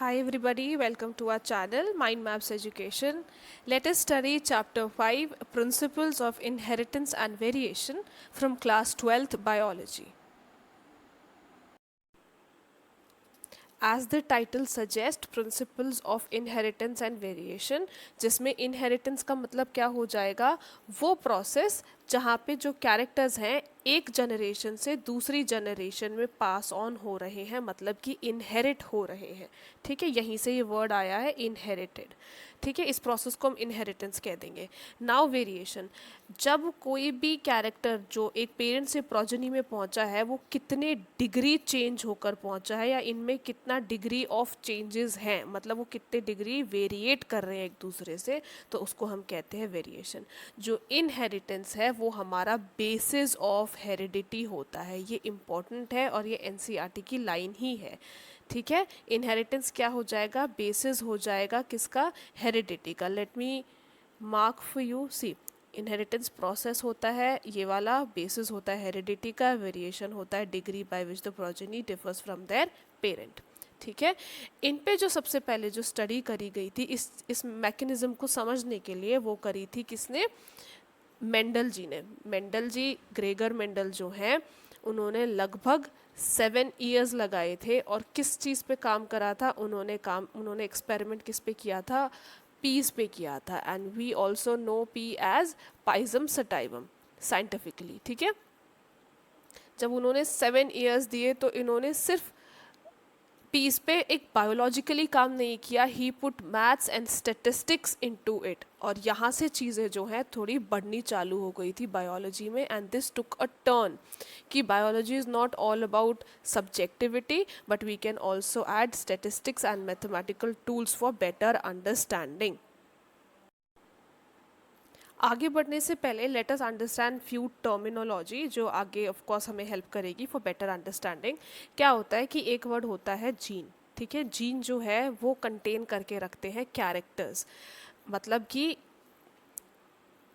Hi everybody, welcome to our channel Mind Maps Education. Let us study chapter 5 Principles of Inheritance and Variation from class 12th Biology. As the title suggests, principles of inheritance and variation, जिसमें inheritance का मतलब क्या हो जाएगा, वो process जहाँ पे जो characters हैं एक जनरेशन से दूसरी जनरेशन में पास ऑन हो रहे हैं, मतलब कि इनहेरिट हो रहे हैं. ठीक है, यहीं से ये वर्ड आया है इनहेरिटेड. ठीक है, इस प्रोसेस को हम इनहेरिटेंस कह देंगे. नाउ वेरिएशन, जब कोई भी कैरेक्टर जो एक पेरेंट से प्रोजनी में पहुंचा है वो कितने डिग्री चेंज होकर पहुंचा है या इनमें कितना डिग्री ऑफ चेंजेस हैं, मतलब वो कितने डिग्री वेरिएट कर रहे हैं एक दूसरे से, तो उसको हम कहते हैं वेरिएशन. जो इनहेरिटेंस है वो हमारा बेसिस ऑफ हेरिडिटी होता है. ये इम्पॉर्टेंट है और ये एनसीईआरटी की लाइन ही है. ठीक है, इनहेरिटेंस क्या हो जाएगा, बेसिस हो जाएगा किसका, हेरिडिटी का. Let me mark for you. See, inheritance process होता है ये वाला, बेसिस होता है हेरिडिटी का, वेरिएशन होता है degree by which the progeny differs from there parent. ठीक है, इन पे जो सबसे पहले जो स्टडी करी गई थी इस मैकेनिज्म को समझने के लिए, वो करी थी किसने, मेंडल जी ने. मेंडल जी, ग्रेगर मेंडल जो हैं, उन्होंने लगभग 7 ईयर्स लगाए थे. और किस चीज़ पे काम करा था उन्होंने एक्सपेरिमेंट किस पे किया था, पीस पे किया था. And we also know pea as pisum sativum scientifically. ठीक है, जब उन्होंने 7 ईयर्स दिए तो इन्होंने सिर्फ पीस पे एक बायोलॉजिकली काम नहीं किया, he put maths and statistics into it. और यहाँ से चीज़ें जो हैं थोड़ी बढ़नी चालू हो गई थी बायोलॉजी में. And this took a turn कि biology is not all about subjectivity but we can also add statistics and mathematical tools for better understanding. आगे बढ़ने से पहले let us understand few terminology जो आगे ऑफ कोर्स हमें help करेगी for better understanding. क्या होता है कि एक वर्ड होता है जीन. ठीक है, जीन जो है वो कंटेन करके रखते हैं कैरेक्टर्स. मतलब कि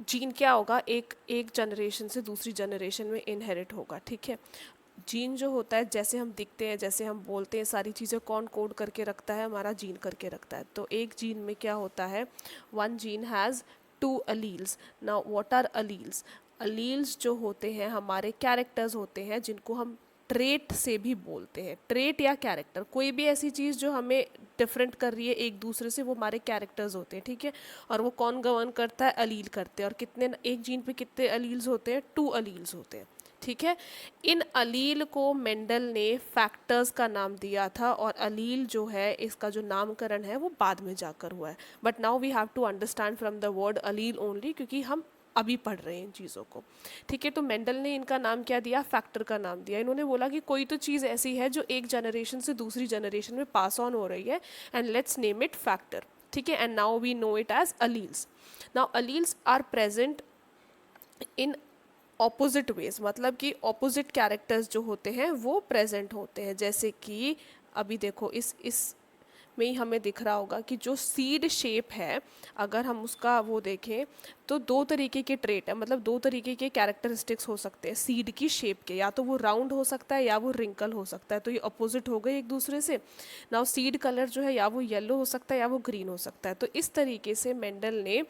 जीन क्या होगा, एक एक जनरेशन से दूसरी जनरेशन में इनहेरिट होगा. ठीक है, जीन जो होता है, जैसे हम दिखते हैं, जैसे हम बोलते हैं, सारी चीज़ें कौन कोड करके रखता है, हमारा जीन करके रखता है. तो एक जीन में क्या होता है, one gene has 2 alleles. Now what are alleles, alleles जो होते हैं हमारे कैरेक्टर्स होते हैं जिनको हम ट्रेट से भी बोलते हैं. ट्रेट या कैरेक्टर, कोई भी ऐसी चीज़ जो हमें डिफरेंट कर रही है एक दूसरे से, वो हमारे कैरेक्टर्स होते हैं. ठीक है, और वो कौन गवर्न करता है, अलील करते हैं. और कितने, एक जीन पे कितने अलील्स होते हैं, 2 अलील्स होते हैं. ठीक है, इन अलील को मेंडल ने फैक्टर्स का नाम दिया था. और अलील जो है इसका जो नामकरण है वो बाद में जाकर हुआ है. But now we have to understand from the word allele only, क्योंकि हम अभी पढ़ रहे हैं इन चीज़ों को. ठीक है, तो मेंडल ने इनका नाम क्या दिया, फैक्टर का नाम दिया. इन्होंने बोला कि कोई तो चीज़ ऐसी है जो एक जनरेशन से दूसरी जनरेशन में पास ऑन हो रही है, and let's name it factor. ठीक है, and now we know it as alleles. Now alleles are present in opposite ways, मतलब कि ऑपोजिट कैरेक्टर्स जो होते हैं वो प्रेजेंट होते हैं. जैसे कि अभी देखो इस में ही हमें दिख रहा होगा कि जो सीड शेप है, अगर हम उसका वो देखें तो 2 तरीके के ट्रेट है, मतलब 2 तरीके के कैरेक्टरिस्टिक्स हो सकते हैं सीड की शेप के. या तो वो राउंड हो सकता है या वो रिंकल हो सकता है, तो ये अपोजिट हो गए एक दूसरे से. नाउ सीड कलर जो है या वो येलो हो सकता है या वो ग्रीन हो सकता है. तो इस तरीके से मेंडल ने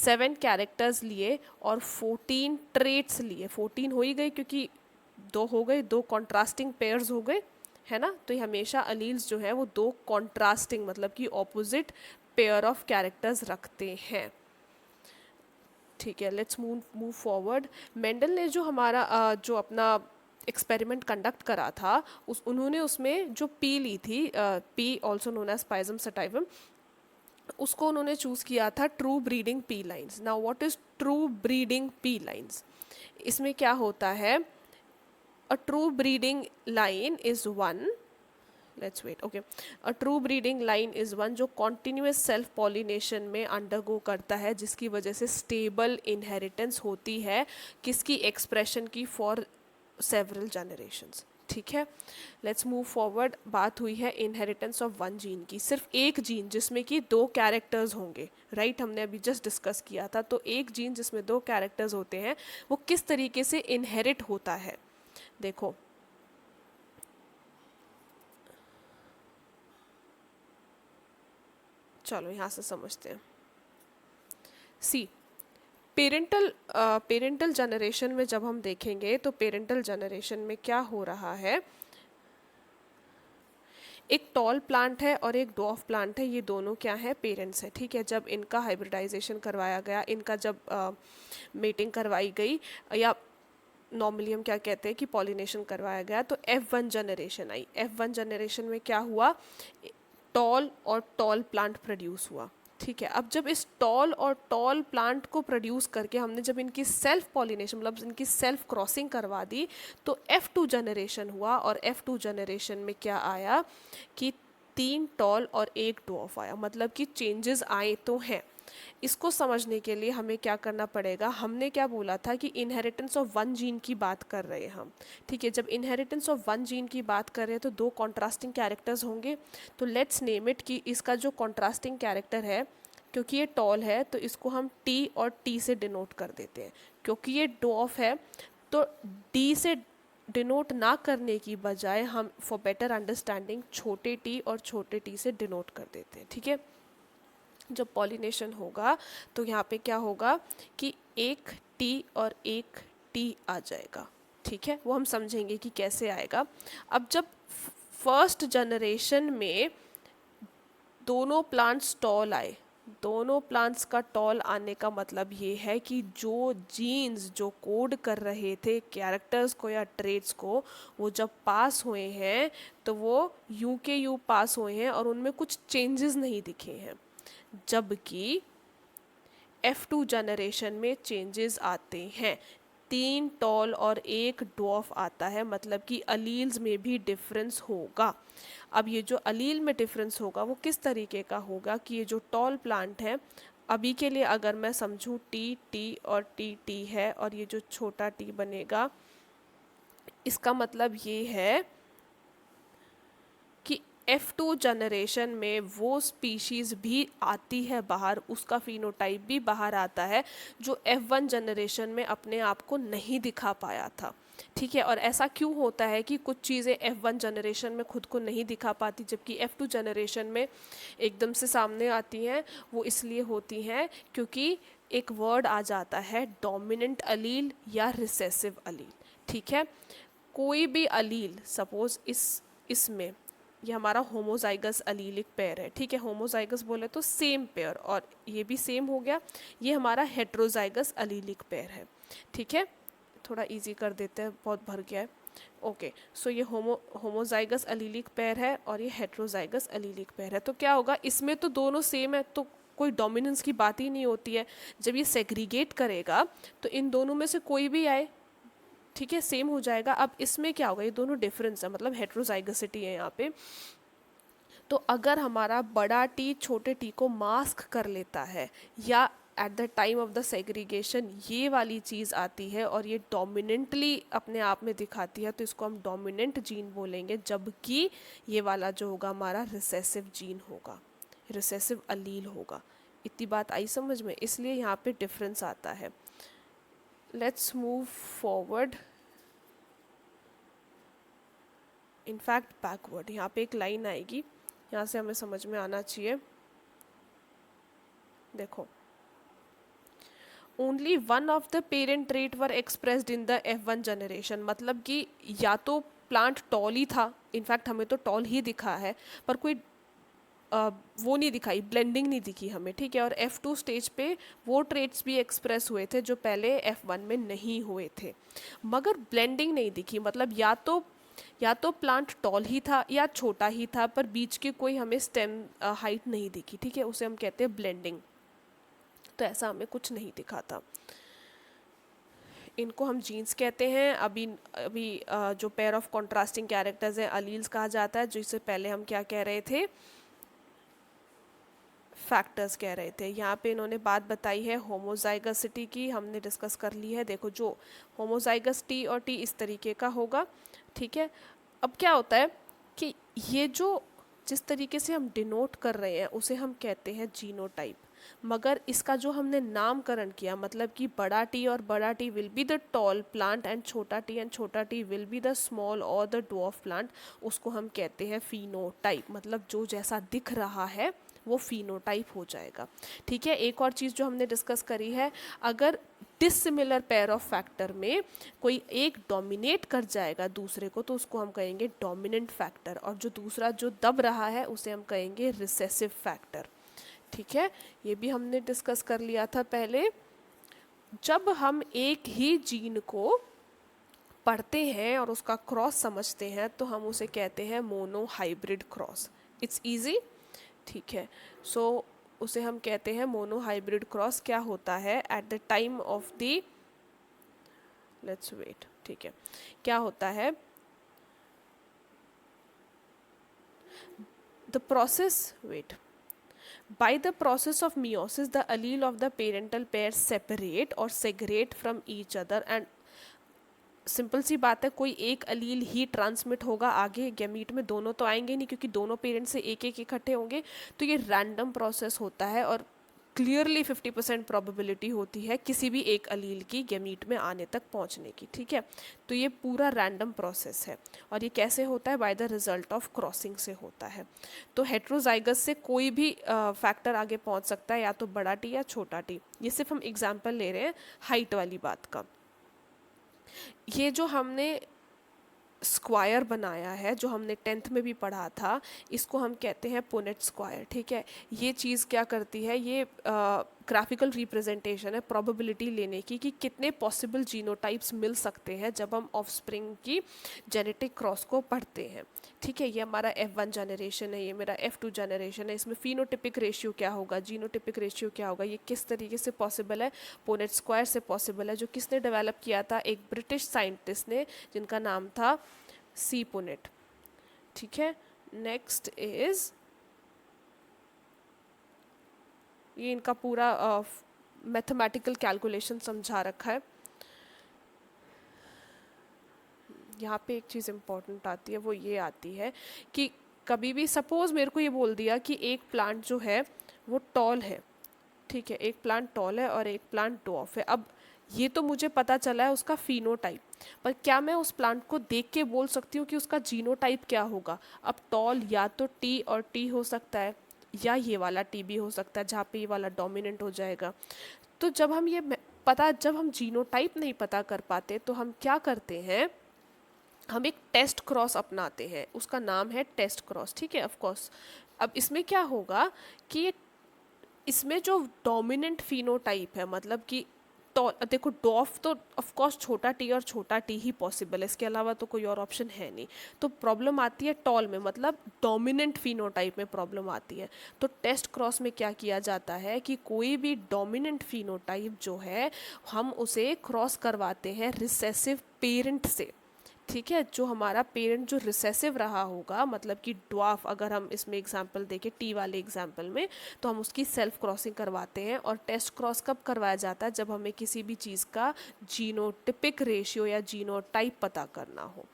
7 कैरेक्टर्स लिए और 14 ट्रेट्स लिए. 14 हो ही गए क्योंकि 2 हो गए, 2 कॉन्ट्रास्टिंग पेयर्स हो गए, है ना. तो ये हमेशा अलील्स जो है वो 2 कॉन्ट्रास्टिंग, मतलब कि ऑपोजिट पेयर ऑफ कैरेक्टर्स रखते हैं. ठीक है, लेट्स मूव फॉरवर्ड. मेंडल ने जो हमारा जो अपना एक्सपेरिमेंट कंडक्ट करा था, उन्होंने उसमें जो पी ली थी, pea also known as pisum sativum, उसको उन्होंने चूज़ किया था true breeding pea lines. Now what is true breeding pea lines, इसमें क्या होता है, a true breeding line is one, let's wait, okay, a true breeding line is one जो continuous self pollination में undergo करता है, जिसकी वजह से stable inheritance होती है किसकी, expression की for several generations. ठीक है, लेट्स मूव फॉरवर्ड. बात हुई है इनहेरिटेंस ऑफ 1 जीन की, सिर्फ एक जीन जिसमें कि 2 कैरेक्टर्स होंगे. राइट, हमने अभी जस्ट डिस्कस किया था. तो एक जीन जिसमें 2 कैरेक्टर्स होते हैं वो किस तरीके से इनहेरिट होता है, देखो. चलो यहाँ से समझते हैं। सी, पेरेंटल जनरेशन में जब हम देखेंगे तो पेरेंटल जनरेशन में क्या हो रहा है, एक टॉल प्लांट है और एक डॉफ प्लांट है, ये दोनों क्या है, पेरेंट्स है, ठीक है। जब इनका हाइब्रिडाइजेशन करवाया गया, इनका जब मेटिंग करवाई गई, या नॉर्मली हम क्या कहते हैं कि पॉलिनेशन करवाया गया, तो F1 जनरेशन आई। F1 जनरेशन में क्या हुआ, टॉल और टॉल प्लांट प्रोड्यूस हुआ, ठीक है। अब जब इस टॉल और टॉल प्लांट को प्रोड्यूस करके हमने जब इनकी सेल्फ पॉलिनेशन मतलब इनकी सेल्फ क्रॉसिंग करवा दी, तो F2 जनरेशन हुआ। और F2 जनरेशन में क्या आया कि 3 टॉल और 1 डॉफ आया, मतलब कि चेंजेस आए तो हैं। इसको समझने के लिए हमें क्या करना पड़ेगा, हमने क्या बोला था कि इनहेरिटेंस ऑफ वन जीन की बात कर रहे हैं हम, ठीक है। जब इनहेरिटेंस ऑफ वन जीन की बात कर रहे हैं तो 2 कॉन्ट्रास्टिंग कैरेक्टर्स होंगे। तो लेट्स नेम इट कि इसका जो कॉन्ट्रास्टिंग कैरेक्टर है, क्योंकि ये टॉल है तो इसको हम T और T से डिनोट कर देते हैं। क्योंकि ये डॉफ है तो D से डिनोट ना करने की बजाय हम फॉर बेटर अंडरस्टैंडिंग छोटे t और छोटे t से डिनोट कर देते हैं, ठीक है। जब पॉलिनेशन होगा तो यहाँ पे क्या होगा कि एक T और एक T आ जाएगा, ठीक है। वो हम समझेंगे कि कैसे आएगा। अब जब फर्स्ट जनरेशन में दोनों प्लांट्स टॉल आए, दोनों प्लांट्स का टॉल आने का मतलब ये है कि जो जीन्स जो कोड कर रहे थे कैरेक्टर्स को या ट्रेट्स को, वो जब पास हुए हैं तो वो यू के यू पास हुए हैं और उनमें कुछ चेंजेस नहीं दिखे हैं। जबकि F2 जनरेशन में चेंजेस आते हैं, 3 टॉल और 1 डॉफ आता है, मतलब कि अलील्स में भी डिफरेंस होगा। अब ये जो अलील में डिफरेंस होगा वो किस तरीके का होगा कि ये जो टॉल प्लांट है, अभी के लिए अगर मैं समझूं टी टी और टी टी है और ये जो छोटा टी बनेगा, इसका मतलब ये है कि F2 जनरेशन में वो स्पीशीज़ भी आती है बाहर, उसका फिनोटाइप भी बाहर आता है जो F1 जनरेशन में अपने आप को नहीं दिखा पाया था, ठीक है। और ऐसा क्यों होता है कि कुछ चीज़ें F1 जनरेशन में खुद को नहीं दिखा पाती जबकि F2 जनरेशन में एकदम से सामने आती हैं? वो इसलिए होती हैं क्योंकि एक वर्ड आ जाता है डोमिनेंट अलील या रिसेसिव अलील, ठीक है। कोई भी अलील, सपोज इसमें ये हमारा होमोजाइगस अलीलिक पेयर है, ठीक है। होमोजाइगस बोले तो सेम पेयर, और ये भी सेम हो गया। ये हमारा हेट्रोजाइगस अलीलिक पेयर है, ठीक है। थोड़ा इजी कर देते हैं, बहुत भर गया है। ओके, सो ये होमोजाइगस अलीलिक पेयर है और ये हेट्रोजाइगस अलीलिक पेयर है। तो क्या होगा, इसमें तो दोनों सेम है तो कोई डोमिनेंस की बात ही नहीं होती है। जब ये सेग्रीगेट करेगा तो इन दोनों में से कोई भी आए, ठीक है, सेम हो जाएगा। अब इसमें क्या होगा, ये दोनों डिफरेंस है, मतलब हेट्रोजाइगसिटी है यहाँ पे। तो अगर हमारा बड़ा टी छोटे टी को मास्क कर लेता है, या eight the time of the segregation ये वाली चीज़ आती है और ये डोमिनेंटली अपने आप में दिखाती है, तो इसको हम डोमिनेंट जीन बोलेंगे। जबकि ये वाला जो होगा हमारा रिसेसिव जीन होगा, रिसेसिव अलील होगा। इतनी बात आई समझ में, इसलिए यहाँ पे डिफरेंस आता है। Let's move forward, in fact backward. यहाँ पे एक लाइन आएगी, यहाँ से हमें समझ में आना चाहिए। देखो, only one of the parent trait were expressed in the F1 generation, मतलब कि या तो प्लांट टॉल ही था, इनफैक्ट हमें तो टॉल ही दिखा है, पर कोई वो नहीं दिखाई, ब्लेंडिंग नहीं दिखी हमें, ठीक है। और F2 स्टेज पे वो ट्रेट्स भी एक्सप्रेस हुए थे जो पहले F1 में नहीं हुए थे, मगर ब्लेंडिंग नहीं दिखी। मतलब या तो प्लांट टॉल ही था या छोटा ही था, पर बीच की कोई हमें स्टेम हाइट नहीं दिखी, ठीक है। उसे हम कहते हैं ब्लेंडिंग। तो ऐसा हमें कुछ नहीं दिखा था। इनको हम जीन्स कहते हैं। अभी जो पेयर ऑफ कॉन्ट्रास्टिंग कैरेक्टर्स हैं अलील्स कहा जाता है, जिससे पहले हम क्या कह रहे थे, फैक्टर्स कह रहे थे। यहाँ पे इन्होंने बात बताई है होमोजाइगसिटी की, हमने डिस्कस कर ली है। देखो, जो होमोजाइगस टी और टी इस तरीके का होगा, ठीक है। अब क्या होता है कि ये जो जिस तरीके से हम डिनोट कर रहे हैं उसे हम कहते हैं जीनोटाइप, मगर इसका जो हमने नामकरण किया, मतलब कि बड़ा टी और बड़ा T will be the tall plant and छोटा T will be the small और द ड्वार्फ प्लांट, उसको हम कहते हैं फिनोटाइप। मतलब जो जैसा दिख रहा है वो फिनोटाइप हो जाएगा। ठीक है, एक और चीज़ जो हमने डिस्कस करी है, अगर डिसिमिलर पेयर ऑफ फैक्टर में कोई एक डोमिनेट कर जाएगा दूसरे को तो उसको हम कहेंगे डोमिनेंट फैक्टर, और जो दूसरा जो दब रहा है उसे हम कहेंगे रिसेसिव फैक्टर। ठीक है, ये भी हमने डिस्कस कर लिया था पहले। जब हम एक ही जीन को पढ़ते हैं और उसका क्रॉस समझते हैं तो हम उसे कहते हैं mono hybrid cross. It's easy. ठीक है, सो उसे हम कहते हैं मोनो हाइब्रिड क्रॉस। क्या होता है at the time of the, let's wait, ठीक है, क्या होता है, the process, wait, by the process of meiosis the allele of the parental pair separate or segregate from each other and simple सी बात है, कोई एक अलील ही ट्रांसमिट होगा आगे, गैमीट में दोनों तो आएंगे नहीं क्योंकि दोनों पेरेंट्स से एक एक इकट्ठे होंगे। तो ये रैंडम प्रोसेस होता है और क्लियरली 50% प्रोबेबिलिटी होती है किसी भी एक अलील की गैमीट में आने तक पहुंचने की। ठीक है, तो ये पूरा रैंडम प्रोसेस है और ये कैसे होता है, by the result of crossing से होता है। तो हेट्रोजाइगस से कोई भी फैक्टर आगे पहुंच सकता है, या तो बड़ा टी या छोटा टी। ये सिर्फ हम एग्जाम्पल ले रहे हैं हाइट वाली बात का। ये जो हमने स्क्वायर बनाया है, जो हमने 10th में भी पढ़ा था, इसको हम कहते हैं पुनेट स्क्वायर। ठीक है, ये चीज़ क्या करती है, ये ग्राफिकल रिप्रेजेंटेशन है प्रोबेबिलिटी लेने की कि कितने पॉसिबल जीनोटाइप्स मिल सकते हैं जब हम ऑफस्प्रिंग की जेनेटिक क्रॉस को पढ़ते हैं। ठीक है, ये हमारा F1 जनरेशन है, ये मेरा F2 जनरेशन है, इसमें फिनोटिपिक रेशियो क्या होगा, जीनोटिपिक रेशियो क्या होगा, ये किस तरीके से पॉसिबल है, पुनेट स्क्वायर से पॉसिबल है, जो किसने डेवलप किया था, एक ब्रिटिश साइंटिस्ट ने जिनका नाम था सी पुनेट। ठीक है, नेक्स्ट इज, ये इनका पूरा मैथमेटिकल कैलकुलेशन समझा रखा है। यहाँ पे एक चीज़ इम्पॉर्टेंट आती है, वो ये आती है कि कभी भी सपोज मेरे को ये बोल दिया कि एक प्लांट जो है वो टॉल है। ठीक है, एक प्लांट टॉल है और एक प्लांट डॉफ है। अब ये तो मुझे पता चला है उसका फिनोटाइप, पर क्या मैं उस प्लांट को देख के बोल सकती हूँ कि उसका जीनोटाइप क्या होगा? अब टॉल या तो टी और टी हो सकता है, या ये वाला टी भी हो सकता है जहाँ पे ये वाला डोमिनेंट हो जाएगा। तो जब हम जब हम जीनोटाइप नहीं पता कर पाते तो हम क्या करते हैं, हम एक टेस्ट क्रॉस अपनाते हैं, उसका नाम है टेस्ट क्रॉस। ठीक है, ऑफ कोर्स अब इसमें क्या होगा कि इसमें जो डोमिनेंट फिनोटाइप है, मतलब कि तो देखो डॉफ तो ऑफ कोर्स छोटा टी और छोटा टी ही पॉसिबल है, इसके अलावा तो कोई और ऑप्शन है नहीं। तो प्रॉब्लम आती है टॉल में, मतलब डोमिनेंट फिनोटाइप में प्रॉब्लम आती है। तो टेस्ट क्रॉस में क्या किया जाता है कि कोई भी डोमिनेंट फिनोटाइप जो है हम उसे क्रॉस करवाते हैं रिसेसिव पेरेंट से। ठीक है, जो हमारा पेरेंट जो रिसेसिव रहा होगा, मतलब कि ड्वार्फ, अगर हम इसमें एग्जांपल देखें टी वाले एग्जांपल में, तो हम उसकी सेल्फ क्रॉसिंग करवाते हैं। और टेस्ट क्रॉस कब करवाया जाता है, जब हमें किसी भी चीज़ का जीनोटिपिक रेशियो या जीनोटाइप पता करना हो।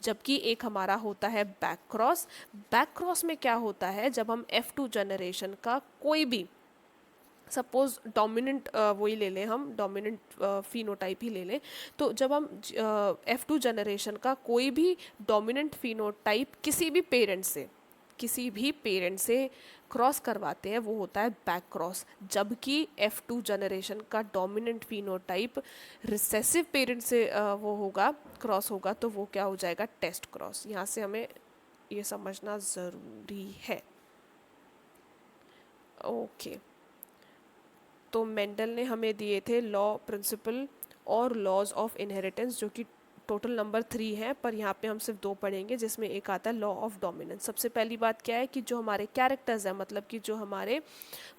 जबकि एक हमारा होता है बैक क्रॉस। बैक क्रॉस में क्या होता है, जब हम F2 जनरेशन का कोई भी, सपोज डोमिनेंट वही ले लें, हम डोमिनेंट फिनोटाइप ही ले लें, तो जब हम F2 जनरेशन का कोई भी डोमिनेंट फिनोटाइप किसी भी पेरेंट से क्रॉस करवाते हैं, वो होता है बैक क्रॉस। जबकि F2 जनरेशन का डोमिनेंट फिनोटाइप रिसेसिव पेरेंट से वो होगा, क्रॉस होगा, तो वो क्या हो जाएगा, टेस्ट क्रॉस। यहाँ से हमें ये समझना ज़रूरी है। ओके, तो मेंडल ने हमें दिए थे लॉ, प्रिंसिपल और लॉज ऑफ इनहेरिटेंस, जो कि टोटल नंबर 3 है, पर यहाँ पे हम सिर्फ 2 पढ़ेंगे, जिसमें एक आता है लॉ ऑफ डोमिनेंस। सबसे पहली बात क्या है कि जो हमारे कैरेक्टर्स हैं, मतलब कि जो हमारे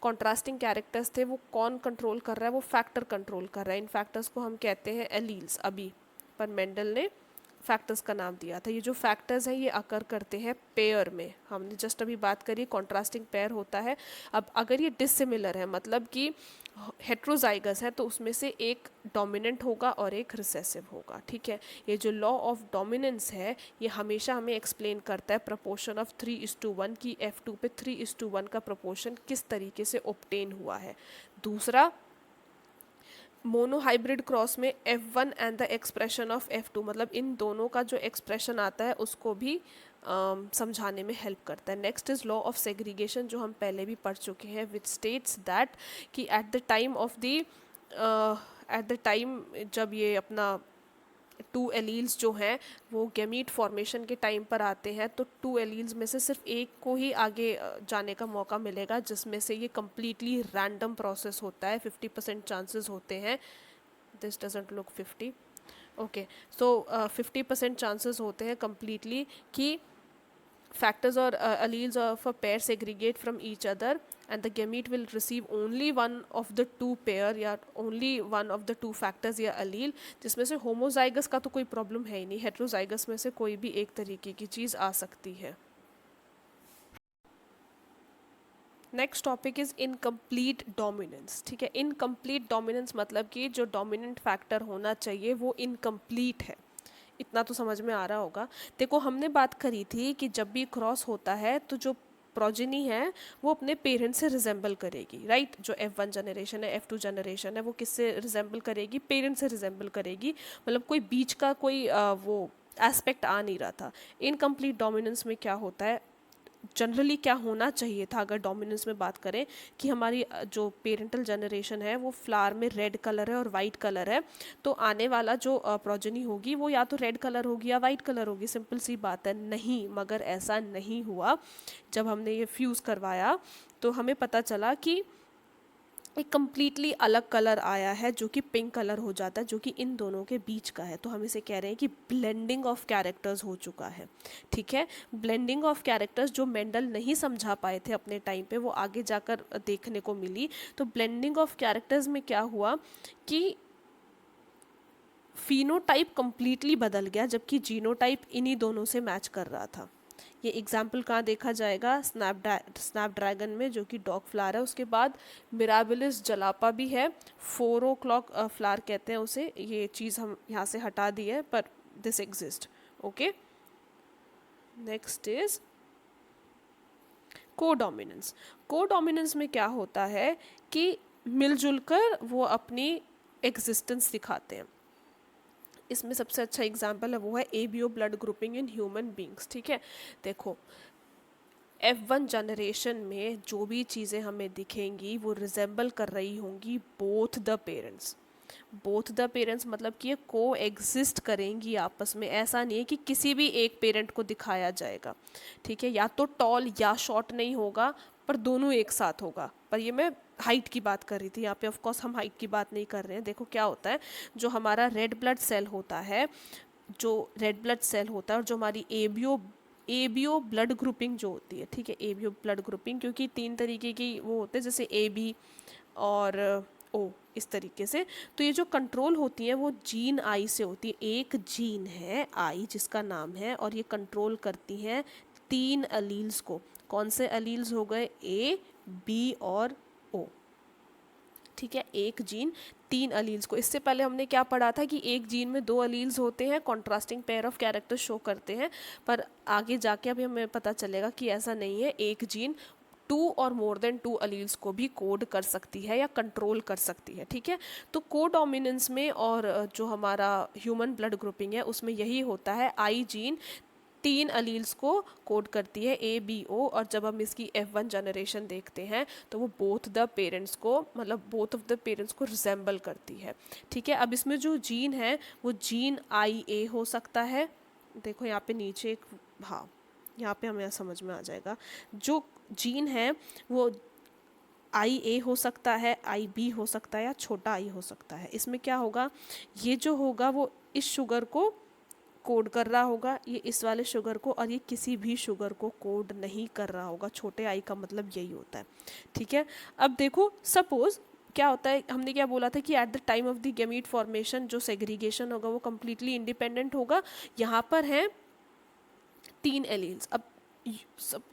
कॉन्ट्रास्टिंग कैरेक्टर्स थे, वो कौन कंट्रोल कर रहा है, वो फैक्टर कंट्रोल कर रहा है। इन फैक्टर्स को हम कहते हैं एलील्स। अभी पर मेंडल ने फैक्टर्स का नाम दिया था। ये जो फैक्टर्स हैं ये अकर करते हैं पेयर में, हमने जस्ट अभी बात करी कॉन्ट्रास्टिंग पेयर होता है। अब अगर ये डिसिमिलर है, मतलब कि हेट्रोजाइगस है, तो उसमें से एक डोमिनेंट होगा और एक रिसेसिव होगा। ठीक है, ये जो लॉ ऑफ डोमिनेंस है ये हमेशा हमें एक्सप्लेन करता है प्रपोर्शन ऑफ 3:1 की F2 पे 3:1 का प्रपोर्शन किस तरीके से ऑब्टेन हुआ है। दूसरा, मोनोहाइब्रिड क्रॉस में F1 and the expression of F2, मतलब इन दोनों का जो एक्सप्रेशन आता है उसको भी समझाने में हेल्प करता है। Next is law of segregation, जो हम पहले भी पढ़ चुके हैं, विच स्टेट्स दैट कि एट द टाइम जब ये अपना टू एलील्स जो हैं वो गैमीट फॉर्मेशन के टाइम पर आते हैं, तो टू एलील्स में से सिर्फ एक को ही आगे जाने का मौका मिलेगा, जिसमें से ये कम्प्लीटली रैंडम प्रोसेस होता है। 50% चांसेस होते हैं, this doesn't look 50, okay, so 50% chances होते हैं कम्प्लीटली कि factors or alleles of a pair segregate from each other, and the gamete will receive only one of the two pair या only one of the two factors या allele, जिसमें से homozygous का तो कोई प्रॉब्लम है ही नहीं, heterozygous में से कोई भी एक तरीके की चीज़ आ सकती है। Next topic is incomplete dominance. ठीक है, इनकम्प्लीट डोमिनेंस मतलब कि जो डोमिनेंट फैक्टर होना चाहिए वो इनकम्प्लीट है। इतना तो समझ में आ रहा होगा। देखो, हमने बात करी थी कि जब भी क्रॉस होता है तो जो प्रोजेनी है वो अपने पेरेंट्स से रिजेंबल करेगी, राइट। जो F1 जनरेशन है, F2 जनरेशन है, वो किससे रिजेंबल करेगी? पेरेंट्स से रिजेंबल करेगी। मतलब कोई बीच का कोई वो एस्पेक्ट आ नहीं रहा था। इनकम्प्लीट डोमिनेंस में क्या होता है, जनरली क्या होना चाहिए था अगर डोमिनेंस में बात करें, कि हमारी जो पेरेंटल जनरेशन है वो फ्लावर में रेड कलर है और वाइट कलर है, तो आने वाला जो प्रोजेनी होगी वो या तो रेड कलर होगी या वाइट कलर होगी। सिंपल सी बात है। नहीं, मगर ऐसा नहीं हुआ। जब हमने ये फ्यूज़ करवाया तो हमें पता चला कि एक कम्प्लीटली अलग कलर आया है, जो कि पिंक कलर हो जाता है, जो कि इन दोनों के बीच का है। तो हम इसे कह रहे हैं कि ब्लेंडिंग ऑफ कैरेक्टर्स हो चुका है। ठीक है, ब्लेंडिंग ऑफ कैरेक्टर्स जो मेंडल नहीं समझा पाए थे अपने टाइम पे, वो आगे जाकर देखने को मिली। तो ब्लेंडिंग ऑफ कैरेक्टर्स में क्या हुआ कि फिनोटाइप कम्प्लीटली बदल गया, जबकि जीनोटाइप इन्हीं दोनों से मैच कर रहा था। ये एग्जाम्पल कहाँ देखा जाएगा? स्नैपड्रैगन में, जो कि डॉग फ्लावर है। उसके बाद मिराबिलिस जलापा भी है, 4 o'clock फ्लावर कहते हैं उसे। ये चीज़ हम यहाँ से हटा दी है, पर this exist. Okay, next is codominance. Codominance में क्या होता है कि मिलजुल कर वो अपनी एग्जिस्टेंस दिखाते हैं। इसमें सबसे अच्छा एग्जाम्पल है वो है ABO blood grouping in human beings. ठीक है, देखो, F1 जनरेशन में जो भी चीज़ें हमें दिखेंगी वो रिजेंबल कर रही होंगी both the parents. Both the parents मतलब कि ये को एग्जिस्ट करेंगी आपस में। ऐसा नहीं है कि किसी भी एक पेरेंट को दिखाया जाएगा। ठीक है, या तो टॉल या शॉर्ट नहीं होगा, पर दोनों एक साथ होगा। पर ये मैं हाइट की बात कर रही थी, यहाँ पे ऑफ कोर्स हम हाइट की बात नहीं कर रहे हैं। देखो क्या होता है, जो हमारा रेड ब्लड सेल होता है, और जो हमारी एबीओ ब्लड ग्रुपिंग जो होती है, ठीक है, एबीओ ब्लड ग्रुपिंग, क्योंकि 3 तरीके की वो होते हैं, जैसे AB और O, इस तरीके से। तो ये जो कंट्रोल होती है वो जीन आई से होती है। एक जीन है आई जिसका नाम है, और ये कंट्रोल करती हैं 3 अलील्स को। कौन से अलील्स हो गए? A, B और O। ठीक है, एक जीन 3 अलील्स को। इससे पहले हमने क्या पढ़ा था कि एक जीन में 2 अलील्स होते हैं, contrasting pair of characters show करते हैं। पर आगे जाके अभी हमें पता चलेगा कि ऐसा नहीं है। एक जीन 2 और मोर देन 2 अलील्स को भी कोड कर सकती है या कंट्रोल कर सकती है। ठीक है, तो कोडोमिनेंस में और जो हमारा ह्यूमन ब्लड ग्रुपिंग है उसमें यही होता है। आई जीन 3 अलील्स को कोड करती है, ABO, और जब हम इसकी F1 जनरेशन देखते हैं तो वो बोथ द पेरेंट्स को, मतलब बोथ ऑफ द पेरेंट्स को रिजेंबल करती है। ठीक है, अब इसमें जो जीन है वो जीन IA हो सकता है। देखो यहाँ पे नीचे एक, हाँ, यहाँ पे हमें समझ में आ जाएगा। जो जीन है वो IA हो सकता है, IB हो सकता है, या छोटा i हो सकता है। इसमें क्या होगा, ये जो होगा वो इस शुगर को कोड कर रहा होगा, ये इस वाले शुगर को, और ये किसी भी शुगर को कोड नहीं कर रहा होगा। छोटे आई का मतलब यही होता है। ठीक है, अब देखो, सपोज क्या होता है, हमने क्या बोला था कि eight the time of the gamete formation जो सेग्रीगेशन होगा वो कम्प्लीटली इंडिपेंडेंट होगा। यहाँ पर हैं 3 एलील्स। अब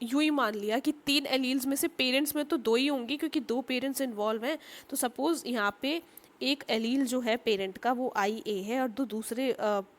यूं ही मान लिया कि 3 एलील्स में से पेरेंट्स में तो 2 ही होंगी, क्योंकि 2 पेरेंट्स इन्वॉल्व हैं। तो सपोज यहाँ पे एक एलील जो है पेरेंट का वो आई ए है और जो दूसरे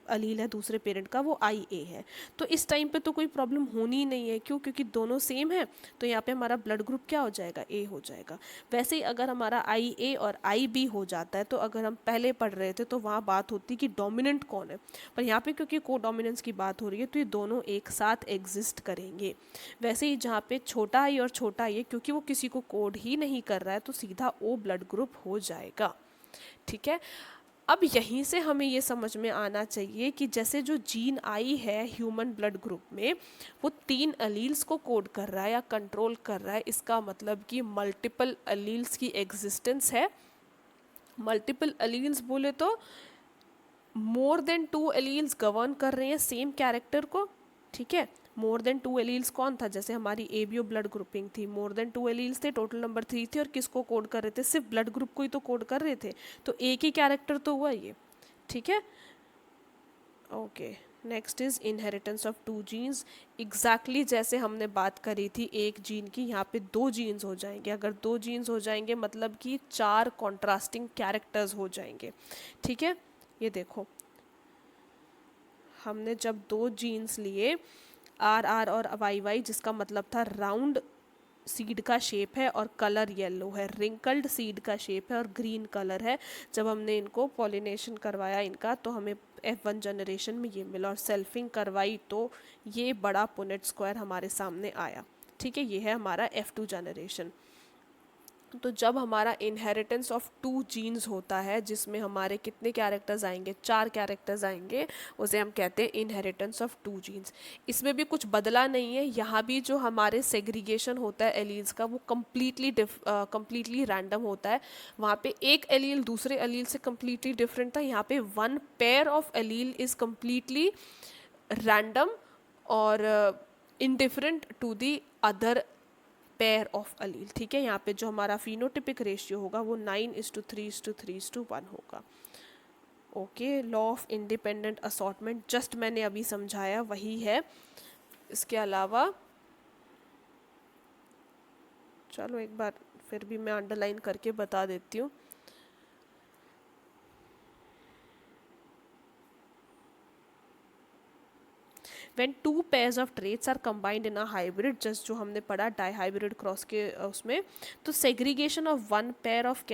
अलील है दूसरे पेरेंट का वो आई ए है। तो इस टाइम पे तो कोई प्रॉब्लम होनी ही नहीं है, क्यों? क्योंकि दोनों सेम है, तो यहाँ पे हमारा ब्लड ग्रुप क्या हो जाएगा? ए हो जाएगा। वैसे ही अगर हमारा आई ए और आई बी हो जाता है, तो अगर हम पहले पढ़ रहे थे तो वहाँ बात होती कि डोमिनेंट कौन है, पर यहाँ पे क्योंकि को डोमिनेंस की बात हो रही है तो ये दोनों एक साथ एग्जिस्ट करेंगे। वैसे ही जहाँ पे छोटा आई और छोटा आई, क्योंकि वो किसी को कोड ही नहीं कर रहा है, तो सीधा ओ ब्लड ग्रुप हो जाएगा। ठीक है, अब यहीं से हमें ये समझ में आना चाहिए कि जैसे जो जीन आई है ह्यूमन ब्लड ग्रुप में, वो 3 अलील्स को कोड कर रहा है या कंट्रोल कर रहा है, इसका मतलब कि मल्टीपल अलील्स की एग्जिस्टेंस है। मल्टीपल अलील्स बोले तो मोर देन 2 एलील्स गवर्न कर रहे हैं सेम कैरेक्टर को। ठीक है, मोर देन 2 एलील्स कौन था? जैसे हमारी एबीओ ब्लड ग्रुपिंग थी, मोर देन 2 एलील्स थे, टोटल नंबर 3 थे, और किसको कोड कर रहे थे? सिर्फ ब्लड ग्रुप को ही तो कोड कर रहे थे, तो एक ही कैरेक्टर तो हुआ ये। ठीक है, okay. Next is inheritance of 2 genes. Exactly जैसे हमने बात करी थी एक जीन की, यहाँ पे 2 जीन्स हो जाएंगे। अगर 2 जीन्स हो जाएंगे मतलब कि 4 कॉन्ट्रास्टिंग कैरेक्टर्स हो जाएंगे। ठीक है, ये देखो, हमने जब 2 जीन्स लिए आर आर और वाई वाई, जिसका मतलब था राउंड सीड का शेप है और कलर येलो है, रिंकल्ड सीड का शेप है और ग्रीन कलर है। जब हमने इनको पॉलिनेशन करवाया इनका, तो हमें F1 जनरेशन में ये मिला, और सेल्फिंग करवाई तो ये बड़ा पुनेट स्क्वायर हमारे सामने आया। ठीक है, ये है हमारा F2 जनरेशन। तो जब हमारा इनहेरिटेंस ऑफ 2 जीन्स होता है, जिसमें हमारे कितने कैरेक्टर्स आएंगे? 4 कैरेक्टर्स आएंगे, उसे हम कहते हैं इनहेरिटेंस ऑफ 2 जीन्स। इसमें भी कुछ बदला नहीं है, यहाँ भी जो हमारे सेग्रीगेशन होता है एलील्स का, वो कम्प्लीटली रैंडम होता है। वहाँ पे एक एलील दूसरे एलील से कम्प्लीटली डिफरेंट था, यहाँ पे 1 pair of allele is completely random और indifferent to the other pair of allele. ठीक है, यहाँ पे जो हमारा फिनोटिपिक रेशियो होगा वो 9:3:3:1 होगा। Okay, law of independent assortment just मैंने अभी समझाया, वही है। इसके अलावा चलो एक बार फिर भी मैं अंडरलाइन करके बता देती हूँ। When 2 pairs of traits are combined in a hybrid, just जो हमने पढ़ा डाईहाइब्रिड क्रॉस के उसमें, तो segregation of 1 pair of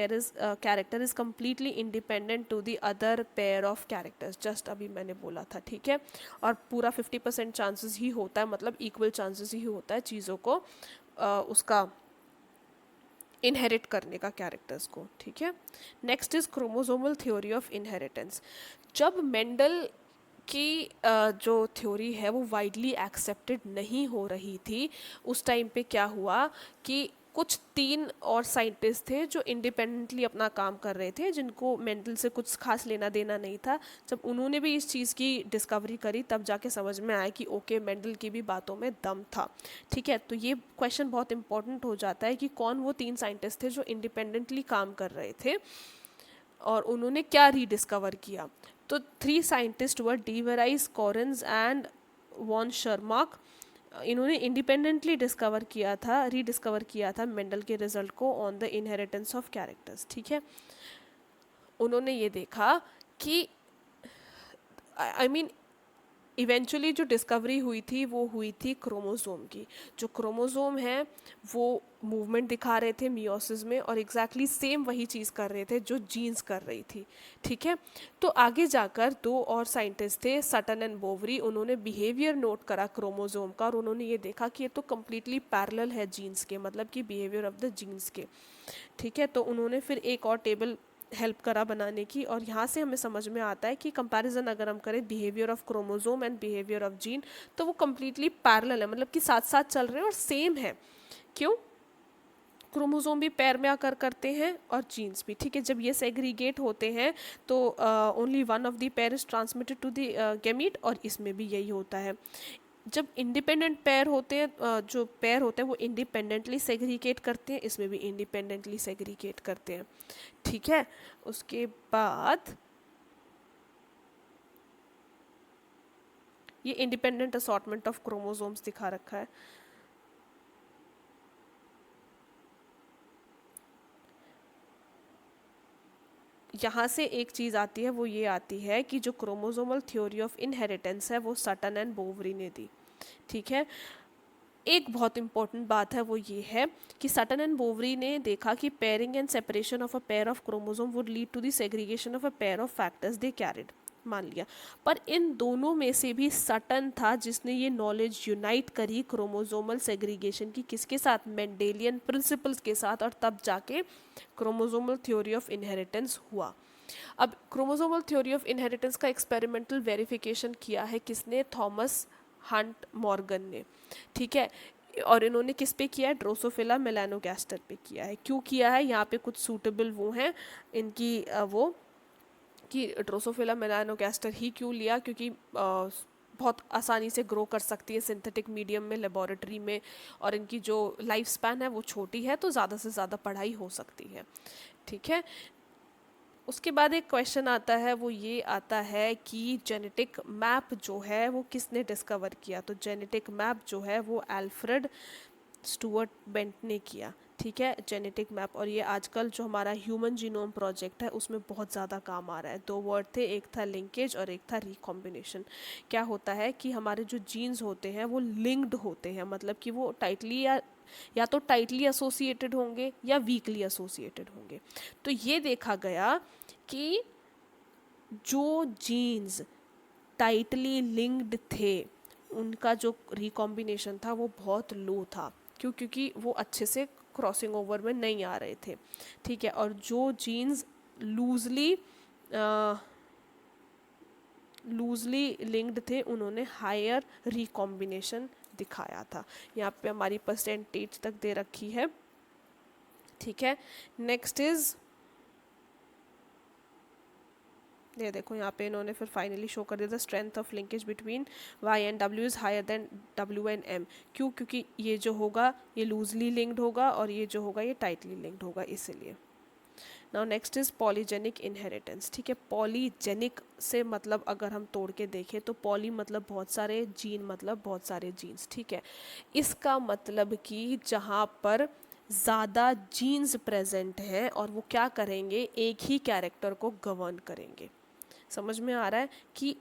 character is completely independent to the other pair of characters, just अभी मैंने बोला था। ठीक है, और पूरा 50% चांसेस ही होता है, मतलब इक्वल चांसेस ही होता है चीज़ों को उसका इनहेरिट करने का, कैरेक्टर्स को। ठीक है, next is chromosomal theory of inheritance. जब मेंडल की जो थ्योरी है वो वाइडली एक्सेप्टेड नहीं हो रही थी, उस टाइम पे क्या हुआ कि कुछ 3 और साइंटिस्ट थे जो इंडिपेंडेंटली अपना काम कर रहे थे, जिनको मेंडल से कुछ खास लेना देना नहीं था। जब उन्होंने भी इस चीज़ की डिस्कवरी करी, तब जाके समझ में आया कि ओके, मेंडल की भी बातों में दम था। ठीक है, तो ये क्वेश्चन बहुत इंपॉर्टेंट हो जाता है कि कौन वो 3 साइंटिस्ट थे जो इंडिपेंडेंटली काम कर रहे थे और उन्होंने क्या रीडिस्कवर किया। तो 3 scientist were de Vries, Correns and von Tschermak. इन्होंने इंडिपेंडेंटली डिस्कवर किया था, रीडिस्कवर किया था मेंडल के रिजल्ट को on the inheritance of characters. ठीक है, उन्होंने ये देखा कि आई मीन इवेंचुअली जो डिस्कवरी हुई थी वो हुई थी क्रोमोसोम की। जो क्रोमोसोम है वो मूवमेंट दिखा रहे थे मियोसिस में, और एग्जैक्टली सेम वही चीज़ कर रहे थे जो जीन्स कर रही थी। ठीक है, तो आगे जाकर 2 और साइंटिस्ट थे, सटन एंड बोवरी, उन्होंने बिहेवियर नोट करा क्रोमोसोम का, और उन्होंने ये देखा कि ये तो कम्प्लीटली पैरेलल है जीन्स के, मतलब कि बिहेवियर ऑफ द जीन्स के। ठीक है, तो उन्होंने फिर एक और टेबल हेल्प करा बनाने की, और यहाँ से हमें समझ में आता है कि कंपैरिजन अगर हम करें behaviour of chromosome and behaviour of gene, तो वो कम्प्लीटली पैरेलल है, मतलब कि साथ साथ चल रहे हैं और सेम है। क्यों? क्रोमोसोम भी पैर में आकर करते हैं और जीन्स भी। ठीक है, जब ये सेग्रीगेट होते हैं तो only one of the pair is transmitted to the gamete, और इसमें भी यही होता है। जब इंडिपेंडेंट पेयर होते हैं, जो पेयर होते हैं वो इंडिपेंडेंटली सेग्रीगेट करते हैं, इसमें भी इंडिपेंडेंटली सेग्रीगेट करते हैं। ठीक है, उसके बाद ये इंडिपेंडेंट असॉर्टमेंट ऑफ क्रोमोसोम्स दिखा रखा है। यहाँ से एक चीज़ आती है, वो ये आती है कि जो क्रोमोसोमल थ्योरी ऑफ इनहेरिटेंस है वो सटन एंड बोवरी ने दी। ठीक है, एक बहुत इंपॉर्टेंट बात है वो ये है कि सटन एंड बोवरी ने देखा कि pairing and separation of a pair of chromosome would lead to the segregation of a pair of factors they carried, मान लिया। पर इन दोनों में से भी सटन था जिसने ये नॉलेज यूनाइट करी क्रोमोसोमल सेग्रीगेशन की, किसके साथ, मेंडेलियन प्रिंसिपल्स के साथ, और तब जाके क्रोमोसोमल थ्योरी ऑफ इनहेरिटेंस हुआ। अब क्रोमोसोमल थ्योरी ऑफ इनहेरिटेंस का एक्सपेरिमेंटल वेरिफिकेशन किया है किसने, थॉमस हंट मॉर्गन ने। ठीक है, और इन्होंने किस पे किया है, ड्रोसोफिला मेलानोगास्टर पे किया है। क्यों किया है, यहाँ पे कुछ सूटेबल वो हैं इनकी वो कि ड्रोसोफिला मेलानोगास्टर ही क्यों लिया, क्योंकि बहुत आसानी से ग्रो कर सकती है सिंथेटिक मीडियम में, लेबोरेटरी में, और इनकी जो लाइफ स्पैन है वो छोटी है, तो ज़्यादा से ज़्यादा पढ़ाई हो सकती है। ठीक है, उसके बाद एक क्वेश्चन आता है, वो ये आता है कि जेनेटिक मैप जो है वो किसने डिस्कवर किया। तो जेनेटिक मैप जो है वो अल्फ्रेड स्टुअर्ट बेंट ने किया। ठीक है, जेनेटिक मैप, और ये आजकल जो हमारा ह्यूमन जीनोम प्रोजेक्ट है उसमें बहुत ज़्यादा काम आ रहा है। दो वर्ड थे, एक था लिंकेज और एक था रिकॉम्बिनेशन। क्या होता है कि हमारे जो जीन्स होते हैं वो लिंक्ड होते हैं, मतलब कि वो टाइटली या तो टाइटली एसोसिएटेड होंगे या वीकली एसोसिएटेड होंगे। तो ये देखा गया कि जो जीन्स टाइटली लिंक्ड थे उनका जो रिकॉम्बिनेशन था वो बहुत लो था। क्यों, क्योंकि वो अच्छे से क्रॉसिंग ओवर में नहीं आ रहे थे। ठीक है, और जो जीन्स लूजली लिंक्ड थे उन्होंने हायर रिकॉम्बिनेशन दिखाया था। यहाँ पे हमारी परसेंटेज तक दे रखी है। ठीक है, नेक्स्ट इज, ये देखो यहाँ पे इन्होंने फिर फाइनली शो कर दिया, the strength of linkage between Y and W is higher than W and M. क्यों, क्योंकि ये जो होगा ये लूजली लिंक्ड होगा और ये जो होगा ये टाइटली लिंक्ड होगा, इसीलिए। Now next is polygenic inheritance. ठीक है, पॉलीजेनिक से मतलब अगर हम तोड़ के देखें तो पॉली मतलब बहुत सारे, जीन मतलब बहुत सारे जीन्स। ठीक है, इसका मतलब कि जहाँ पर ज़्यादा जीन्स प्रेजेंट हैं और वो क्या करेंगे, एक ही कैरेक्टर को गवर्न करेंगे। समझ में आ रहा है कि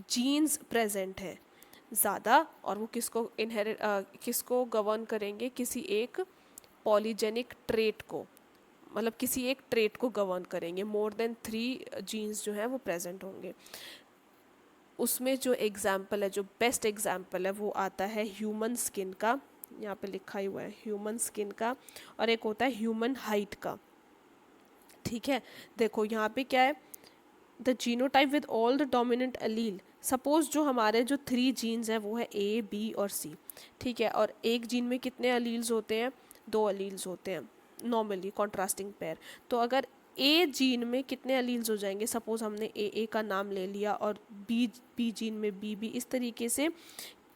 जीन्स प्रेजेंट है ज़्यादा और वो किसको गवर्न करेंगे, किसी एक पॉलीजेनिक ट्रेट को, मतलब किसी एक ट्रेट को गवर्न करेंगे। मोर देन 3 जीन्स जो हैं वो प्रेजेंट होंगे। उसमें जो एग्जाम्पल है, जो बेस्ट एग्जाम्पल है वो आता है ह्यूमन स्किन का, यहाँ पे लिखा ही हुआ है ह्यूमन स्किन का, और एक होता है ह्यूमन हाइट का। ठीक है, देखो यहाँ पे क्या है, the genotype with all the dominant Aleel. Suppose जो हमारे जो 3 जीन्स हैं वो है ए, बी और सी। ठीक है, और एक जीन में कितने अलील्स होते हैं, 2 अलील्स होते हैं नॉर्मली, कॉन्ट्रास्टिंग पेयर। तो अगर ए जीन में कितने अलील्स हो जाएंगे, सपोज हमने ए का नाम ले लिया और बी जीन में बी, इस तरीके से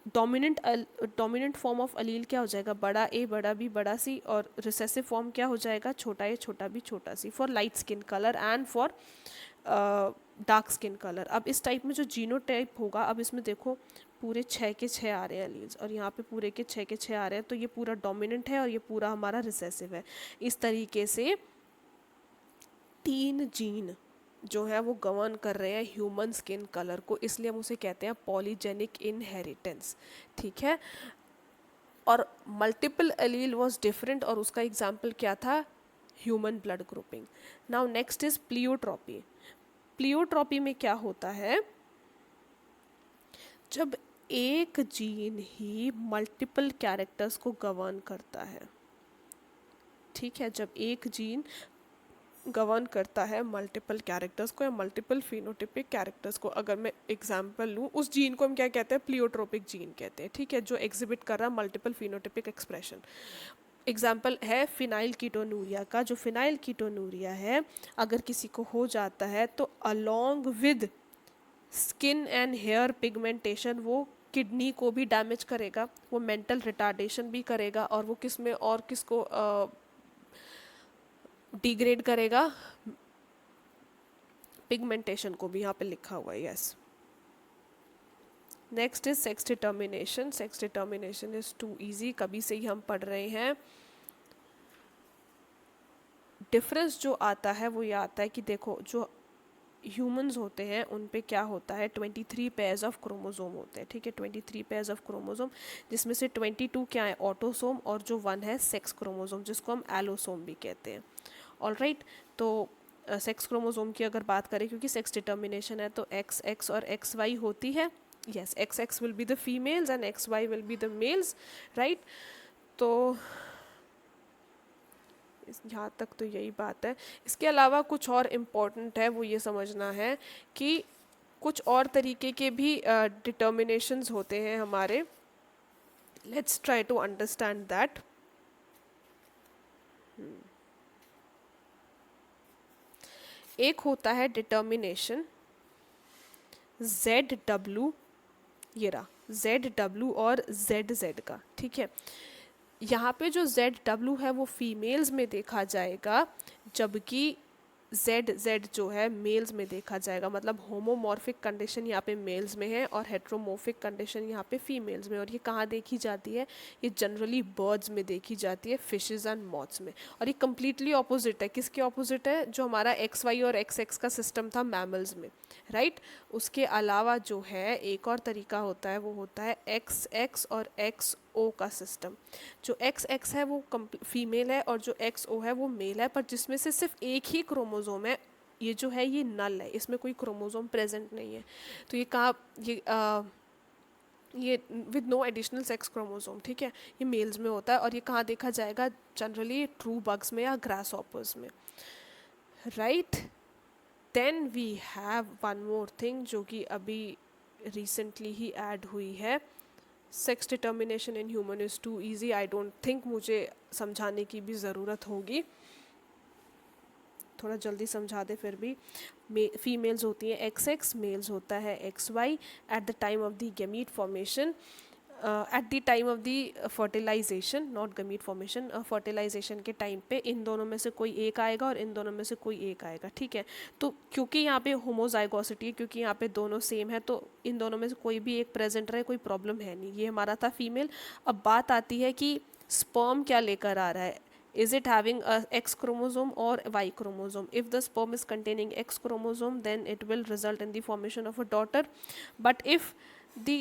डोमिनेंट फॉर्म ऑफ अलील क्या हो जाएगा, बड़ा ए बड़ा बी बड़ा सी, और रिसेसिव फॉर्म क्या हो जाएगा, छोटा ए छोटा बी छोटा C, for light skin colour and for dark skin colour. अब इस टाइप में जो जीनोटाइप होगा, अब इसमें देखो पूरे 6 के 6 आ रहे हैं अलील्स, और यहाँ पे पूरे के 6 के 6 आ रहे हैं, तो ये पूरा डोमिनेंट है और ये पूरा हमारा रिसेसिव है। इस तरीके से 3 जीन जो है वो गवर्न कर रहे हैं ह्यूमन स्किन कलर को, इसलिए हम उसे कहते हैं पॉलीजेनिक इनहेरिटेंस। ठीक है, और मल्टीपल एलील वाज डिफरेंट, और उसका एग्जांपल क्या था, human blood grouping. Now next is pleiotropy. Pleiotropy में क्या होता है, जब एक जीन ही मल्टीपल कैरेक्टर्स को गवर्न करता है। ठीक है, जब एक जीन गवर्न करता है मल्टीपल कैरेक्टर्स को या मल्टीपल फिनोटिपिक कैरेक्टर्स को, अगर मैं एग्जांपल लूँ, उस जीन को हम क्या कहते हैं, प्लियोट्रोपिक जीन कहते हैं। ठीक है, जो एग्जिबिट कर रहा है मल्टीपल फिनोटिपिक एक्सप्रेशन। एग्जाम्पल है फिनाइल कीटोनूरिया का। जो फिनाइल कीटोनूरिया है अगर किसी को हो जाता है तो along with skin and hair pigmentation वो किडनी को भी डैमेज करेगा, वो मेंटल रिटार्डेशन भी करेगा, और वो किस में और किसको डिग्रेड करेगा, पिगमेंटेशन को भी, यहाँ पे लिखा हुआ है। Yes, next is sex determination. Sex determination is too easy, कभी से ही हम पढ़ रहे हैं। डिफरेंस जो आता है वो ये आता है कि देखो जो ह्यूमंस होते हैं उन पे क्या होता है 23 पेयर्स ऑफ क्रोमोसोम होते हैं, ठीक है, 23 पेयर्स ऑफ क्रोमोसोम, जिसमें से 22 क्या है ऑटोसोम और जो 1 है सेक्स क्रोमोसोम जिसको हम एलोसोम भी कहते हैं। ऑलराइट, तो सेक्स क्रोमोसोम की अगर बात करें क्योंकि सेक्स डिटर्मिनेशन है तो एक्स एक्स और एक्स वाई होती है, yes X X will be the females and X Y will be the males, right. तो यहाँ तक तो यही बात है। इसके अलावा कुछ और इम्पोर्टेंट है वो ये समझना है कि कुछ और तरीके के भी डिटर्मिनेशंस होते हैं हमारे। Let's try to understand that. एक होता है डिटर्मिनेशन जेड डब्ल्यू, ये रहा जेड डब्ल्यू और जेड जेड का, ठीक है। यहाँ पे जो जेड डब्ल्यू है वो फीमेल्स में देखा जाएगा, जबकि जेड जेड जो है मेल्स में देखा जाएगा। मतलब होमोमॉर्फिक कंडीशन यहाँ पे मेल्स में है और हेट्रोमॉर्फिक कंडीशन यहाँ पे फीमेल्स में। और ये कहाँ देखी जाती है, ये जनरली बर्ड्स में देखी जाती है, फिशेस एंड मॉथ्स में। और ये कम्प्लीटली ऑपोजिट है, किसके ऑपोजिट है, जो हमारा एक्स वाई और एक्स एक्स का सिस्टम था मैमल्स में, राइट। उसके अलावा जो है एक और तरीका होता है वो होता है एक्स एक्स और एक्स ओ का सिस्टम। जो एक्स एक्स है वो फीमेल है और जो एक्स ओ है वो मेल है, पर जिसमें से सिर्फ एक ही क्रोमोसोम है, ये जो है ये नल है, इसमें कोई क्रोमोसोम प्रेजेंट नहीं है। तो ये कहा ये with no additional sex chromosome, ठीक है, ये मेल्स में होता है। और ये कहाँ देखा जाएगा, जनरली ट्रू बग्स में या ग्रास हॉपर्स में, right. Then we have one more thing जो कि अभी रिसेंटली ही ऐड हुई है। Sex determination in human is too easy, I don't think मुझे समझाने की भी ज़रूरत होगी, थोड़ा जल्दी समझा दे फिर भी। फीमेल्स होती हैं एक्स एक्स, मेल्स होता है X Y. At the time of the gamete formation, at the time of the fertilization, not gamete formation, fertilization के टाइम पे इन दोनों में से कोई एक आएगा और इन दोनों में से कोई एक आएगा, ठीक है। तो क्योंकि यहाँ पे होमोजाइगोसिटी है, क्योंकि यहाँ पे दोनों सेम है, तो इन दोनों में से कोई भी एक प्रेजेंट रहे कोई प्रॉब्लम है नहीं। ये हमारा था फीमेल। अब बात आती है कि स्पर्म क्या लेकर आ रहा है, is it having a X chromosome or Y chromosome? If the sperm is containing X chromosome, then it will result in the formation of a daughter. But if the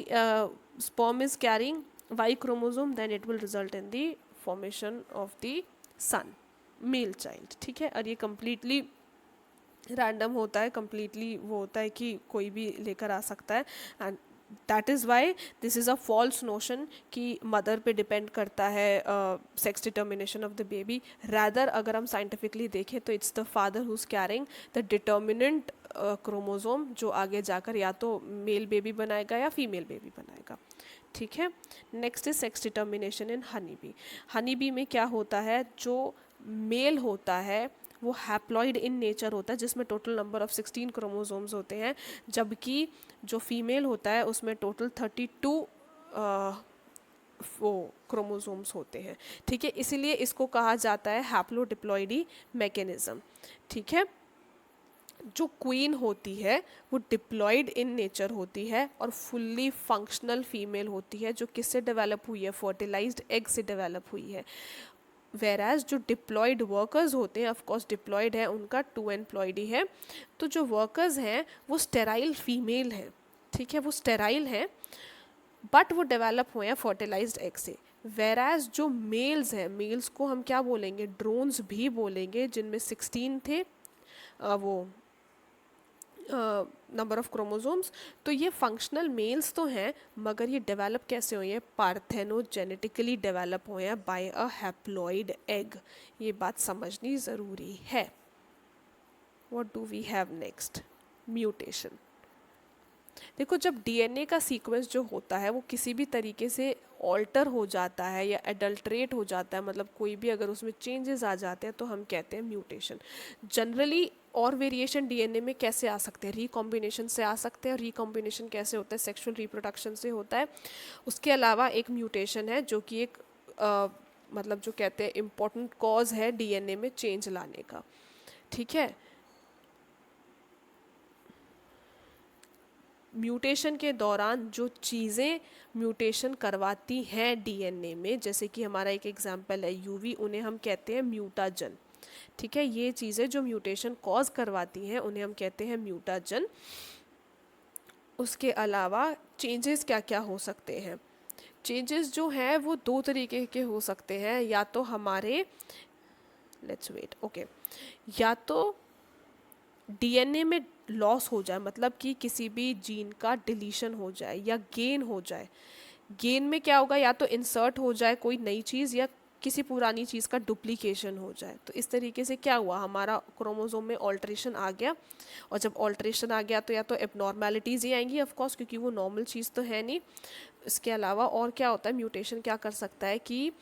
sperm is carrying Y chromosome, then it will result in the formation of the son, male child, ठीक है। और ये completely random होता है, completely वो होता है कि कोई भी लेकर आ सकता है। And that is why this is a false notion कि मदर पे डिपेंड करता है sex determination of the baby. Rather अगर हम साइंटिफिकली देखें तो it's the father who is carrying the determinant chromosome, जो आगे जाकर या तो मेल बेबी बनाएगा या फीमेल बेबी बनाएगा, ठीक है। Next is sex determination in honey bee. Honey bee में क्या होता है, जो मेल होता है वो हैप्लॉइड इन नेचर होता है, जिसमें टोटल नंबर ऑफ 16 क्रोमोसोम्स होते हैं, जबकि जो फीमेल होता है उसमें टोटल 32 वो क्रोमोसोम्स होते हैं, ठीक है। इसीलिए इसको कहा जाता है हैप्लोडिप्लॉइडी मैकेनिज्म, ठीक है। जो क्वीन होती है वो डिप्लॉयड इन नेचर होती है और फुल्ली फंक्शनल फीमेल होती है, जो किससे डेवलप हुई है, फर्टिलाइज्ड एग से डेवलप हुई है। वेराज जो डिप्लॉयड वर्कर्स होते हैं, ऑफकोर्स डिप्लॉयड है उनका टू एम्प्लॉयड ही है, तो जो वर्कर्स हैं वो स्टेराइल फीमेल हैं, ठीक है, वो स्टेराइल हैं बट वो डेवलप हुए हैं फर्टिलाइज्ड एग से। वेराज जो मेल्स हैं, मेल्स को हम क्या बोलेंगे, ड्रोन्स भी बोलेंगे, जिनमें 16 थे वो नंबर ऑफ क्रोमोसोम्स। तो ये फंक्शनल मेल्स तो हैं, मगर ये डेवलप कैसे हुए हैं, पार्थेनोजेनेटिकली डेवलप हुए हैं बाय अ हैप्लॉइड एग। ये बात समझनी ज़रूरी है। What do we have next, mutation. देखो जब डीएनए का सीक्वेंस जो होता है वो किसी भी तरीके से ऑल्टर हो जाता है या एडल्ट्रेट हो जाता है, मतलब कोई भी अगर उसमें चेंजेस आ जाते हैं तो हम कहते हैं म्यूटेशन। जनरली और वेरिएशन डीएनए में कैसे आ सकते हैं, रिकॉम्बिनेशन से आ सकते हैं। रिकॉम्बिनेशन कैसे होता है, सेक्सुअल रिप्रोडक्शन से होता है। उसके अलावा एक म्यूटेशन है जो कि एक मतलब जो कहते हैं इम्पोर्टेंट कॉज है डीएनए में चेंज लाने का, ठीक है। म्यूटेशन के दौरान जो चीज़ें म्यूटेशन करवाती हैं डीएनए में, जैसे कि हमारा एक एग्जांपल है यूवी, उन्हें हम कहते हैं म्यूटाजन। ठीक है, ये चीज़ें जो म्यूटेशन कॉज करवाती हैं उन्हें हम कहते हैं म्यूटाजन। उसके अलावा चेंजेस क्या क्या हो सकते हैं? चेंजेस जो हैं वो दो तरीके के हो सकते हैं, या तो हमारे, लेट्स वेट, ओके, या तो डीएनए में लॉस हो जाए, मतलब कि किसी भी जीन का डिलीशन हो जाए या गेन हो जाए। गेन में क्या होगा, या तो इंसर्ट हो जाए कोई नई चीज़ या किसी पुरानी चीज़ का डुप्लीकेशन हो जाए। तो इस तरीके से क्या हुआ, हमारा क्रोमोसोम में ऑल्ट्रेशन आ गया, और जब ऑल्ट्रेशन आ गया तो या तो एबनॉर्मेलिटीज़ ही आएंगी ऑफ कोर्स, क्योंकि वो नॉर्मल चीज़ तो है नहीं। इसके अलावा और क्या होता है, म्यूटेशन क्या कर सकता है कि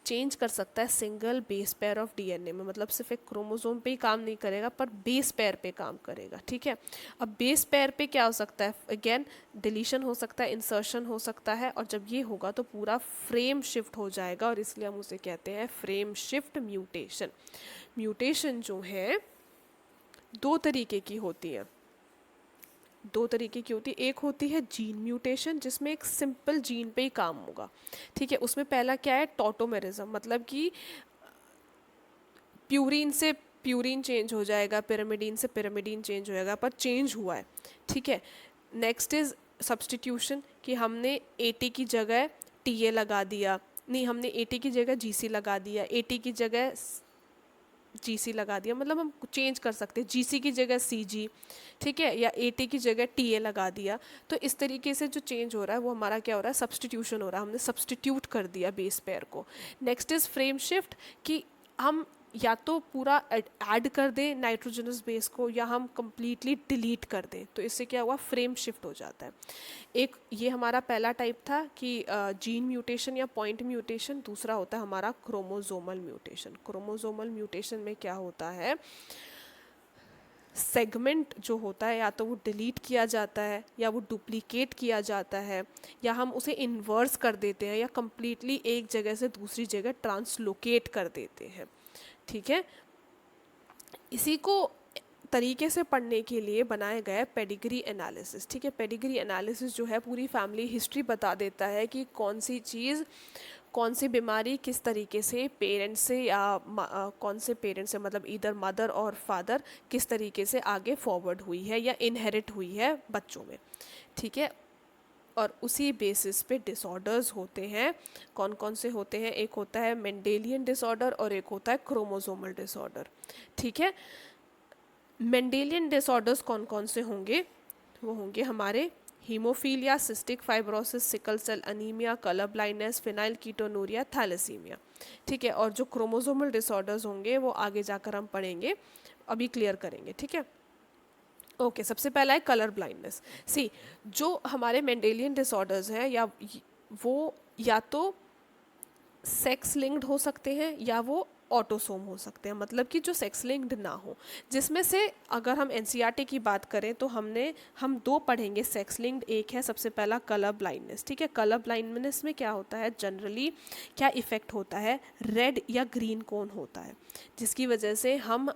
चेंज कर सकता है single base pair of DNA में, मतलब सिर्फ एक क्रोमोसोम पे ही काम नहीं करेगा पर बेस पेयर पे काम करेगा। ठीक है, अब बेस पेयर पे क्या हो सकता है, अगेन डिलीशन हो सकता है, इंसर्शन हो सकता है, और जब ये होगा तो पूरा फ्रेम शिफ्ट हो जाएगा, और इसलिए हम उसे कहते हैं फ्रेम शिफ्ट म्यूटेशन। म्यूटेशन जो है दो तरीके की होती है, दो तरीके की होती है। एक होती है जीन म्यूटेशन, जिसमें एक सिंपल जीन पे ही काम होगा। ठीक है, उसमें पहला क्या है, टॉटोमेरिज्म, मतलब कि प्यूरिन से प्यूरिन चेंज हो जाएगा, पिरामिडीन से पिरामिडीन चेंज हो जाएगा, पर चेंज हुआ है। ठीक है, नेक्स्ट इज सब्सटीट्यूशन, कि हमने एटी की जगह टीए लगा दिया, नहीं हमने एटी की जगह जीसी लगा दिया, एटी की जगह जीसी लगा दिया, मतलब हम चेंज कर सकते हैं, जीसी की जगह सीजी, ठीक है, या एटी की जगह टीए लगा दिया। तो इस तरीके से जो चेंज हो रहा है वो हमारा क्या हो रहा है, सब्सटीट्यूशन हो रहा है, हमने सब्सटीट्यूट कर दिया बेस पेयर को। नेक्स्ट इज फ्रेम शिफ्ट, कि हम या तो पूरा ऐड कर दें नाइट्रोजनस बेस को, या हम कंप्लीटली डिलीट कर दें, तो इससे क्या हुआ, फ्रेम शिफ्ट हो जाता है। एक ये हमारा पहला टाइप था कि जीन म्यूटेशन या पॉइंट म्यूटेशन। दूसरा होता है हमारा क्रोमोसोमल म्यूटेशन। क्रोमोसोमल म्यूटेशन में क्या होता है, सेगमेंट जो होता है या तो वो डिलीट किया जाता है, या वो डुप्लीकेट किया जाता है, या हम उसे इन्वर्स कर देते हैं, या कम्प्लीटली एक जगह से दूसरी जगह ट्रांसलोकेट कर देते हैं। ठीक है, इसी को तरीके से पढ़ने के लिए बनाया गया पेडिग्री एनालिसिस। ठीक है, पेडिग्री एनालिसिस जो है पूरी फैमिली हिस्ट्री बता देता है कि कौन सी चीज़, कौन सी बीमारी किस तरीके से पेरेंट्स से या कौन से पेरेंट्स से, मतलब इधर मदर और फादर, किस तरीके से आगे फॉरवर्ड हुई है या इनहेरिट हुई है बच्चों में। ठीक है, और उसी बेसिस पे डिसऑर्डर्स होते हैं। कौन कौन से होते हैं, एक होता है मेंडेलियन डिसऑर्डर और एक होता है क्रोमोसोमल डिसऑर्डर। ठीक है, मेंडेलियन डिसऑर्डर्स कौन कौन से होंगे, वो होंगे हमारे haemophilia, cystic fibrosis, sickle cell anaemia, colour blindness, phenylketonuria, thalassaemia. ठीक है, और जो क्रोमोसोमल डिसऑर्डर्स होंगे वो आगे जाकर हम पढ़ेंगे, अभी क्लियर करेंगे। ठीक है, ओके, सबसे पहला है कलर ब्लाइंडनेस। सी, जो हमारे मेंडेलियन डिसऑर्डर्स हैं या वो या तो सेक्स लिंक्ड हो सकते हैं या वो ऑटोसोम हो सकते हैं, मतलब कि जो सेक्स लिंक्ड ना हो। जिसमें से अगर हम एनसीईआरटी की बात करें तो हम दो पढ़ेंगे सेक्स लिंक्ड। एक है सबसे पहला कलर ब्लाइंडनेस। ठीक है, कलर ब्लाइंडनेस में क्या होता है, जनरली क्या इफ़ेक्ट होता है, रेड या ग्रीन कोन होता है, जिसकी वजह से हम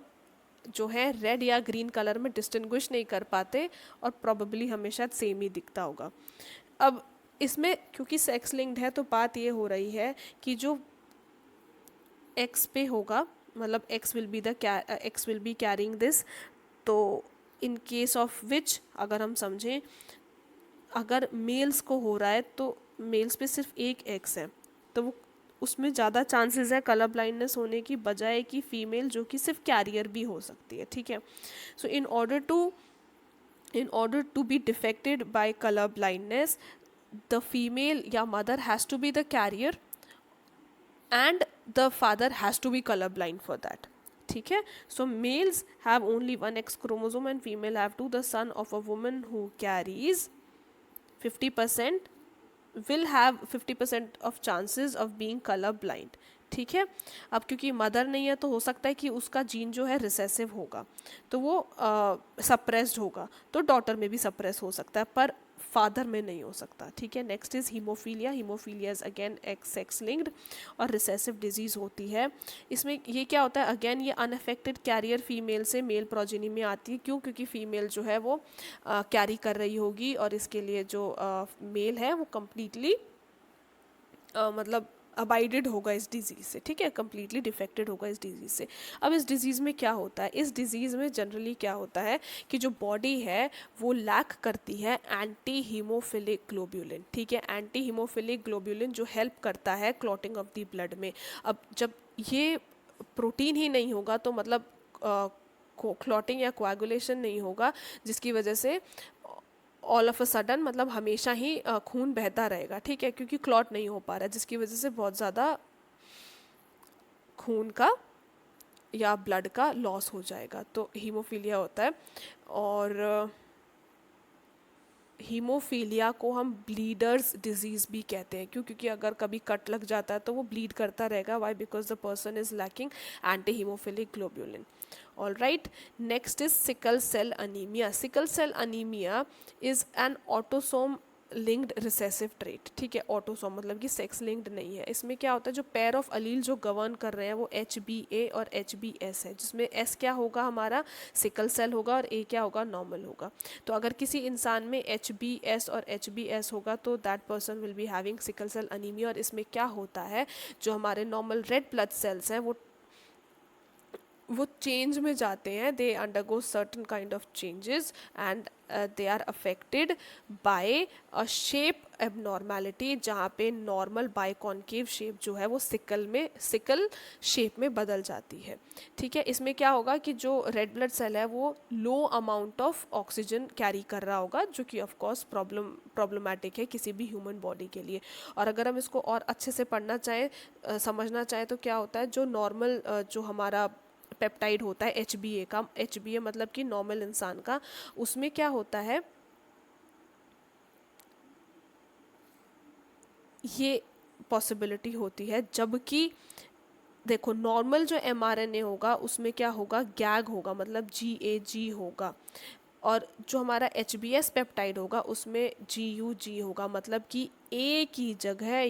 जो है रेड या ग्रीन कलर में डिस्टिंग्विश नहीं कर पाते, और प्रॉबेबली हमें शायद सेम ही दिखता होगा। अब इसमें क्योंकि सेक्स लिंक्ड है तो बात ये हो रही है कि जो एक्स पे होगा, मतलब x will be carrying this, तो इन केस ऑफ विच अगर हम समझें, अगर मेल्स को हो रहा है तो मेल्स पे सिर्फ एक एक्स है, तो वो उसमें ज़्यादा चांसेस है कलर ब्लाइंडनेस होने की बजाय कि फीमेल जो कि सिर्फ कैरियर भी हो सकती है। ठीक है, so in order to be defected by colour blindness, the female या mother has to be the carrier and the father has to be colorblind for that. ठीक है, so males have only one X chromosome and female have two. The son of a woman who carries 50% will have 50% of chances of being color blind. ठीक है, अब क्योंकि mother नहीं है तो हो सकता है कि उसका जीन जो है रिसेसिव होगा, तो वो सप्रेस्ड होगा, तो डॉटर में भी सप्रेस हो सकता है पर फादर में नहीं हो सकता। ठीक है, next is haemophilia. Haemophilia is again x sex linked और रिसेसिव डिजीज़ होती है। इसमें ये क्या होता है, अगेन ये अनअफेक्टेड कैरियर फीमेल से मेल प्रोजेनी में आती है। क्यों, क्योंकि फीमेल जो है वो कैरी कर रही होगी, और इसके लिए जो मेल है वो कम्प्लीटली मतलब अबाइडेड होगा इस डिजीज़ से, ठीक है, कम्प्लीटली डिफेक्टेड होगा इस डिजीज़ से। अब इस डिजीज़ में क्या होता है, इस डिजीज़ में जनरली क्या होता है कि जो बॉडी है वो लैक करती है एंटी हीमोफिलिक ग्लोब्यूलिन, ठीक है, एंटी हीमोफिलिक ग्लोब्यूलिन जो हेल्प करता है क्लॉटिंग ऑफ द ब्लड में। अब जब ये प्रोटीन ही नहीं होगा तो मतलब क्लॉटिंग या कोआगुलेशन नहीं होगा, जिसकी वजह से ऑल ऑफ अ सडन मतलब हमेशा ही खून बहता रहेगा, ठीक है, क्योंकि क्लॉट नहीं हो पा रहा है, जिसकी वजह से बहुत ज़्यादा खून का या ब्लड का लॉस हो जाएगा, तो हीमोफीलिया होता है। और हीमोफीलिया को हम ब्लीडर्स डिजीज़ भी कहते हैं, क्यों, क्योंकि अगर कभी कट लग जाता है तो वो ब्लीड करता रहेगा, why, because the person is lacking anti haemophilic globulin. All right, next is sickle cell anaemia. Sickle cell anaemia is an autosome linked recessive trait, ठीक है, ऑटोसोम मतलब कि सेक्स लिंक्ड नहीं है। इसमें क्या होता है, जो पेयर ऑफ अलील जो गवर्न कर रहे हैं वो HbA और HbS है, जिसमें S क्या होगा हमारा सिकल सेल होगा और A क्या होगा नॉर्मल होगा। तो अगर किसी इंसान में HbS और HbS होगा तो that person will be having sickle cell anaemia. और इसमें क्या होता है, जो हमारे नॉर्मल रेड ब्लड सेल्स हैं वो चेंज में जाते हैं, they undergo certain kind of changes and they are affected by a shape abnormality, जहाँ पे नॉर्मल बाइकॉन्केव शेप जो है वो सिकल शेप में बदल जाती है, ठीक है। इसमें क्या होगा कि जो रेड ब्लड सेल है वो लो अमाउंट ऑफ ऑक्सीजन कैरी कर रहा होगा, जो कि ऑफ कोर्स प्रॉब्लमैटिक है किसी भी ह्यूमन बॉडी के लिए। और अगर हम इसको और अच्छे से पढ़ना चाहें, समझना चाहें, तो क्या होता है, जो नॉर्मल जो हमारा पेप्टाइड होता है HbA का, HbA मतलब कि नॉर्मल इंसान का, उसमें क्या होता है, ये पॉसिबिलिटी होती है, जबकि देखो नॉर्मल जो mRNA होगा उसमें क्या होगा, गैग होगा, मतलब GAG होगा। और जो हमारा HbS पेप्टाइड होगा उसमें GUG होगा, मतलब कि A की जगह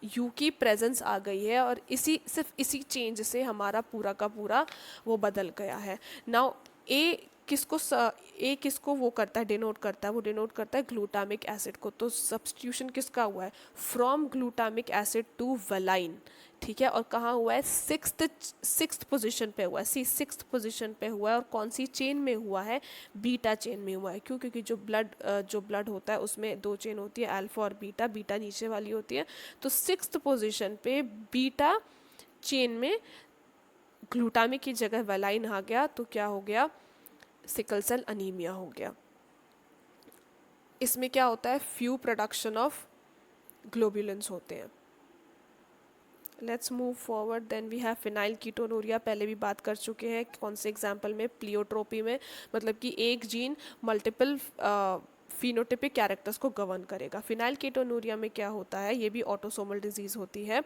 यू की प्रेजेंस आ गई है, और सिर्फ इसी चेंज से हमारा पूरा का पूरा वो बदल गया है। नाउ ए किसको वो करता है, डिनोट करता है, वो डिनोट करता है ग्लूटामिक एसिड को। तो सब्स्टिट्यूशन किसका हुआ है, from glutamic acid to valine, ठीक है। और कहाँ हुआ है, सिक्स्थ पोजीशन पे हुआ है, सिक्स्थ पोजीशन पे हुआ है। और कौन सी चेन में हुआ है, बीटा चेन में हुआ है। क्यों, क्योंकि जो ब्लड होता है उसमें 2 चेन होती है, अल्फा और बीटा, बीटा नीचे वाली होती है। तो सिक्स्थ पोजीशन पे बीटा चेन में ग्लूटामिक की जगह वेलाइन आ गया, तो क्या हो गया, सिकल सेल अनीमिया हो गया। इसमें क्या होता है, फ्यू प्रोडक्शन ऑफ ग्लोब्यूलिन्स होते हैं। Let's move forward, then we have phenylketonuria, पहले भी बात कर चुके हैं, कौन से एग्जाम्पल में, प्लियोट्रोपी में, मतलब कि एक जीन मल्टीपल फिनोटिपिक कैरेक्टर्स को गवर्न करेगा। फिनाइल कीटोनूरिया में क्या होता है, ये भी ऑटोसोमल डिजीज होती है।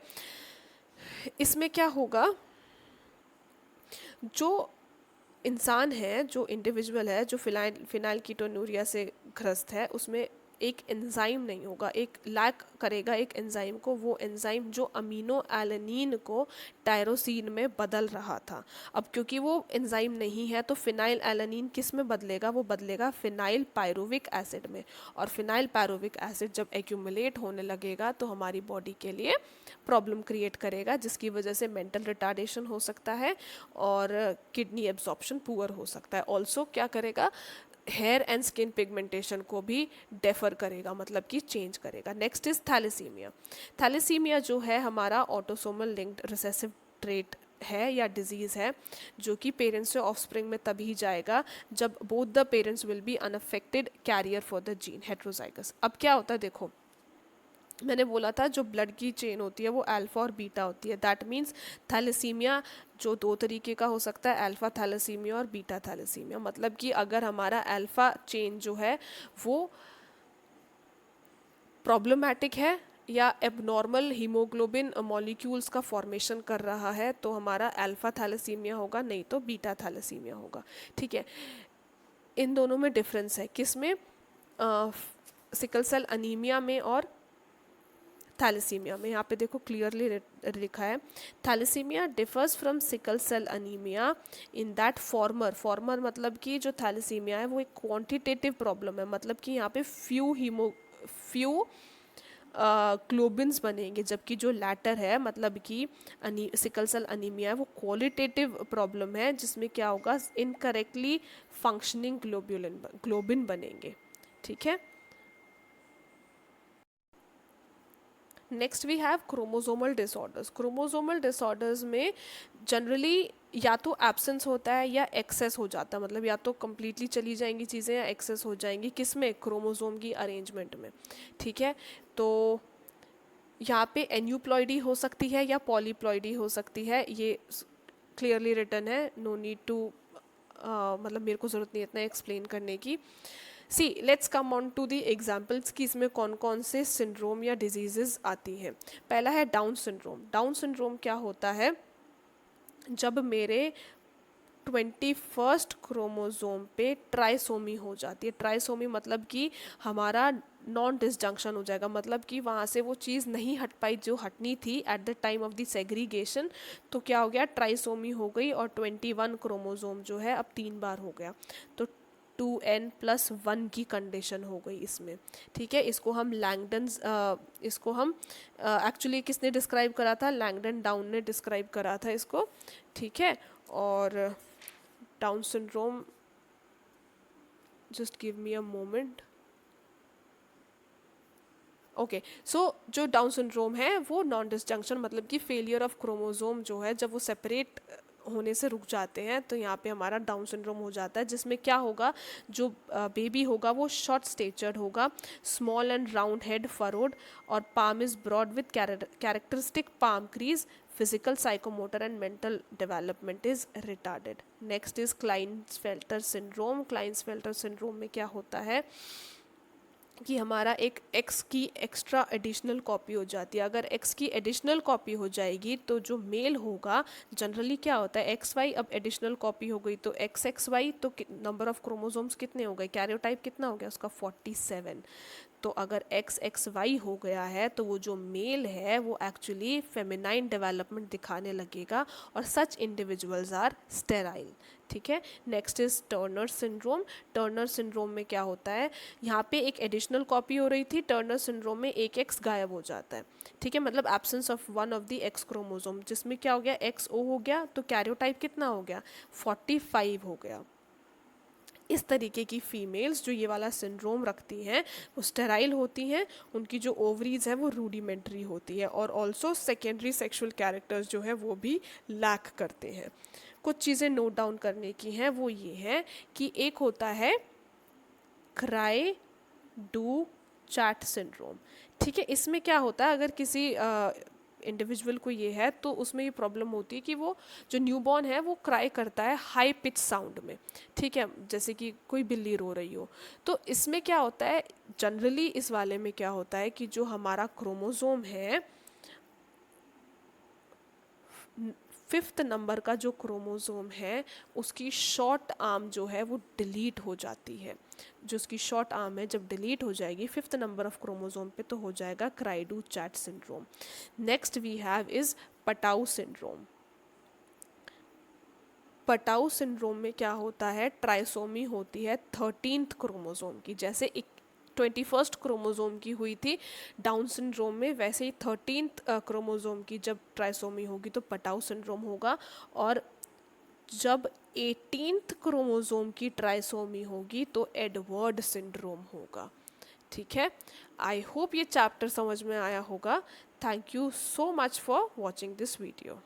इसमें क्या होगा, जो इंसान है, जो इंडिविजुअल है जो फिनाइल कीटोनूरिया से ग्रस्त है, उसमें एक एंजाइम नहीं होगा, एक लैक करेगा एक एंजाइम को, वो एंजाइम जो अमीनो एलानीन को टायरोसिन में बदल रहा था। अब क्योंकि वो एंजाइम नहीं है तो फिनाइल एलानीन किस में बदलेगा, वो बदलेगा फिनाइल पायरुविक एसिड में। और फिनाइल पायरुविक एसिड जब एक्यूमुलेट होने लगेगा तो हमारी बॉडी के लिए प्रॉब्लम क्रिएट करेगा, जिसकी वजह से मेंटल रिटार्डेशन हो सकता है और किडनी एब्जॉर्प्शन पुअर हो सकता है। ऑल्सो क्या करेगा, हेयर एंड स्किन पिगमेंटेशन को भी डेफर करेगा, मतलब कि चेंज करेगा। Next is thalassaemia. थैलेसीमिया जो है हमारा ऑटोसोमल लिंक्ड रिसेसिव ट्रेट है या डिजीज़ है, जो कि पेरेंट्स से ऑफस्प्रिंग में तभी जाएगा जब both the parents will be unaffected carrier for the gene heterozygous. अब क्या होता है, देखो मैंने बोला था जो ब्लड की चेन होती है वो अल्फा और बीटा होती है, दैट मीन्स थैलेसीमिया जो 2 तरीके का हो सकता है, अल्फा थैलेसीमिया और बीटा थैलेसीमिया। मतलब कि अगर हमारा अल्फा चेन जो है वो प्रॉब्लमैटिक है या एबनॉर्मल हीमोग्लोबिन मॉलिक्यूल्स का फॉर्मेशन कर रहा है तो हमारा अल्फा थैलेसीमिया होगा, नहीं तो बीटा थैलेसीमिया होगा, ठीक है। इन दोनों में डिफरेंस है, किस में, सिकल सेल अनीमिया में और थैलेसीमिया में। यहाँ पे देखो क्लियरली लिखा है, thalassaemia differs from sickle cell anaemia in that former मतलब कि जो थैलेसीमिया है वो एक क्वांटिटेटिव प्रॉब्लम है, मतलब कि यहाँ पे फ्यू ग्लोबिन्स बनेंगे, जबकि जो लैटर है मतलब कि सिकल सेल अनीमिया है वो क्वालिटेटिव प्रॉब्लम है जिसमें क्या होगा, इनकरेक्टली फंक्शनिंग ग्लोबिन बनेंगे। ठीक है। Next we have chromosomal disorders. Chromosomal disorders में जनरली या तो एब्सेंस होता है या एक्सेस हो जाता है, मतलब या तो कंप्लीटली चली जाएंगी चीज़ें या एक्सेस हो जाएंगी, किसमें, क्रोमोसोम की अरेंजमेंट में। ठीक है। तो यहाँ पे एन्यूप्लॉइडी हो सकती है या पॉलीप्लॉइडी हो सकती है, ये क्लियरली रिटन है, नो नीड टू मतलब मेरे को ज़रूरत नहीं है इतना एक्सप्लेन करने की। See let's come on to the examples कि इसमें कौन कौन से सिंड्रोम या डिजीजेस आती हैं। पहला है डाउन सिंड्रोम। डाउन सिंड्रोम क्या होता है, जब मेरे 21st क्रोमोसोम पे ट्राइसोमी हो जाती है। ट्राइसोमी मतलब कि हमारा नॉन डिसजंक्शन हो जाएगा, मतलब कि वहाँ से वो चीज़ नहीं हट पाई जो हटनी थी eight the time of the segregation, तो क्या हो गया, ट्राइसोमी हो गई और 21 क्रोमोसोम जो है अब 3 बार हो गया, तो 2n+1 की कंडीशन हो गई इसमें। ठीक है। इसको हम लैंगडन्स इसको हम एक्चुअली किसने डिस्क्राइब करा था, लैंगडन डाउन ने डिस्क्राइब करा था इसको। ठीक है। और Down syndrome, just give me a moment. Okay, so जो डाउन सिंड्रोम है वो नॉन डिसजंक्शन मतलब कि फेलियर ऑफ क्रोमोसोम जो है जब वो सेपरेट होने से रुक जाते हैं, तो यहाँ पे हमारा डाउन सिंड्रोम हो जाता है, जिसमें क्या होगा, जो बेबी होगा वो शॉर्ट स्टेचर्ड होगा, small and round head furrowed, और palm is broad with characteristic palm crease, physical psychomotor and mental development is retarded. Next is Klinefelter syndrome. Klinefelter syndrome में क्या होता है कि हमारा एक एक्स की एक्स्ट्रा एडिशनल कॉपी हो जाती है। अगर एक्स की एडिशनल कॉपी हो जाएगी तो जो मेल होगा, जनरली क्या होता है, एक्स वाई अब एडिशनल कॉपी हो गई तो एक्स एक्स वाई, तो नंबर ऑफ क्रोमोसोम्स कितने हो गए, कैरियोटाइप कितना हो गया उसका 47। तो अगर एक्स एक्स वाई हो गया है तो वो जो मेल है वो एक्चुअली फेमिनाइन डेवलपमेंट दिखाने लगेगा और सच इंडिविजुअल्स आर स्टेराइल। ठीक है। Next is Turner syndrome. Turner syndrome में क्या होता है, यहाँ पे एक एडिशनल कॉपी हो रही थी, टर्नर सिंड्रोम में एक एक्स गायब हो जाता है। ठीक है, मतलब absence of one of the x chromosome, जिसमें क्या हो गया, एक्स ओ हो गया, तो कैरियोटाइप कितना हो गया, 45 हो गया। इस तरीके की फीमेल्स जो ये वाला सिंड्रोम रखती हैं वो स्टेराइल होती हैं, उनकी जो ओवरीज है वो रूडिमेंट्री होती है, और ऑल्सो सेकेंडरी सेक्सुअल कैरेक्टर्स जो है वो भी लैक करते हैं। कुछ चीज़ें नोट डाउन करने की हैं, वो ये है कि एक होता है क्राई डू चैट सिंड्रोम। ठीक है, इसमें क्या होता है, अगर किसी इंडिविजुअल को ये है तो उसमें ये प्रॉब्लम होती है कि वो जो न्यूबॉर्न है वो क्राई करता है हाई पिच साउंड में। ठीक है, जैसे कि कोई बिल्ली रो रही हो। तो इसमें क्या होता है, जनरली इस वाले में क्या होता है कि जो हमारा क्रोमोसोम है, 5th नंबर का जो क्रोमोसोम है उसकी शॉर्ट आर्म जो है वो डिलीट हो जाती है। जो उसकी शॉर्ट आर्म है जब डिलीट हो जाएगी 5th नंबर ऑफ क्रोमोसोम पे, तो हो जाएगा cri du chat syndrome. Next we have is Patau syndrome. Patau syndrome में क्या होता है, ट्राइसोमी होती है 13th क्रोमोसोम की, जैसे 21st क्रोमोसोम की हुई थी डाउन सिंड्रोम में, वैसे ही 13th क्रोमोसोम की जब ट्राइसोमी होगी तो पटाउ सिंड्रोम होगा, और जब 18th क्रोमोसोम की ट्राइसोमी होगी तो एडवर्ड सिंड्रोम होगा। ठीक है, आई होप ये चैप्टर समझ में आया होगा। Thank you so much for watching this video.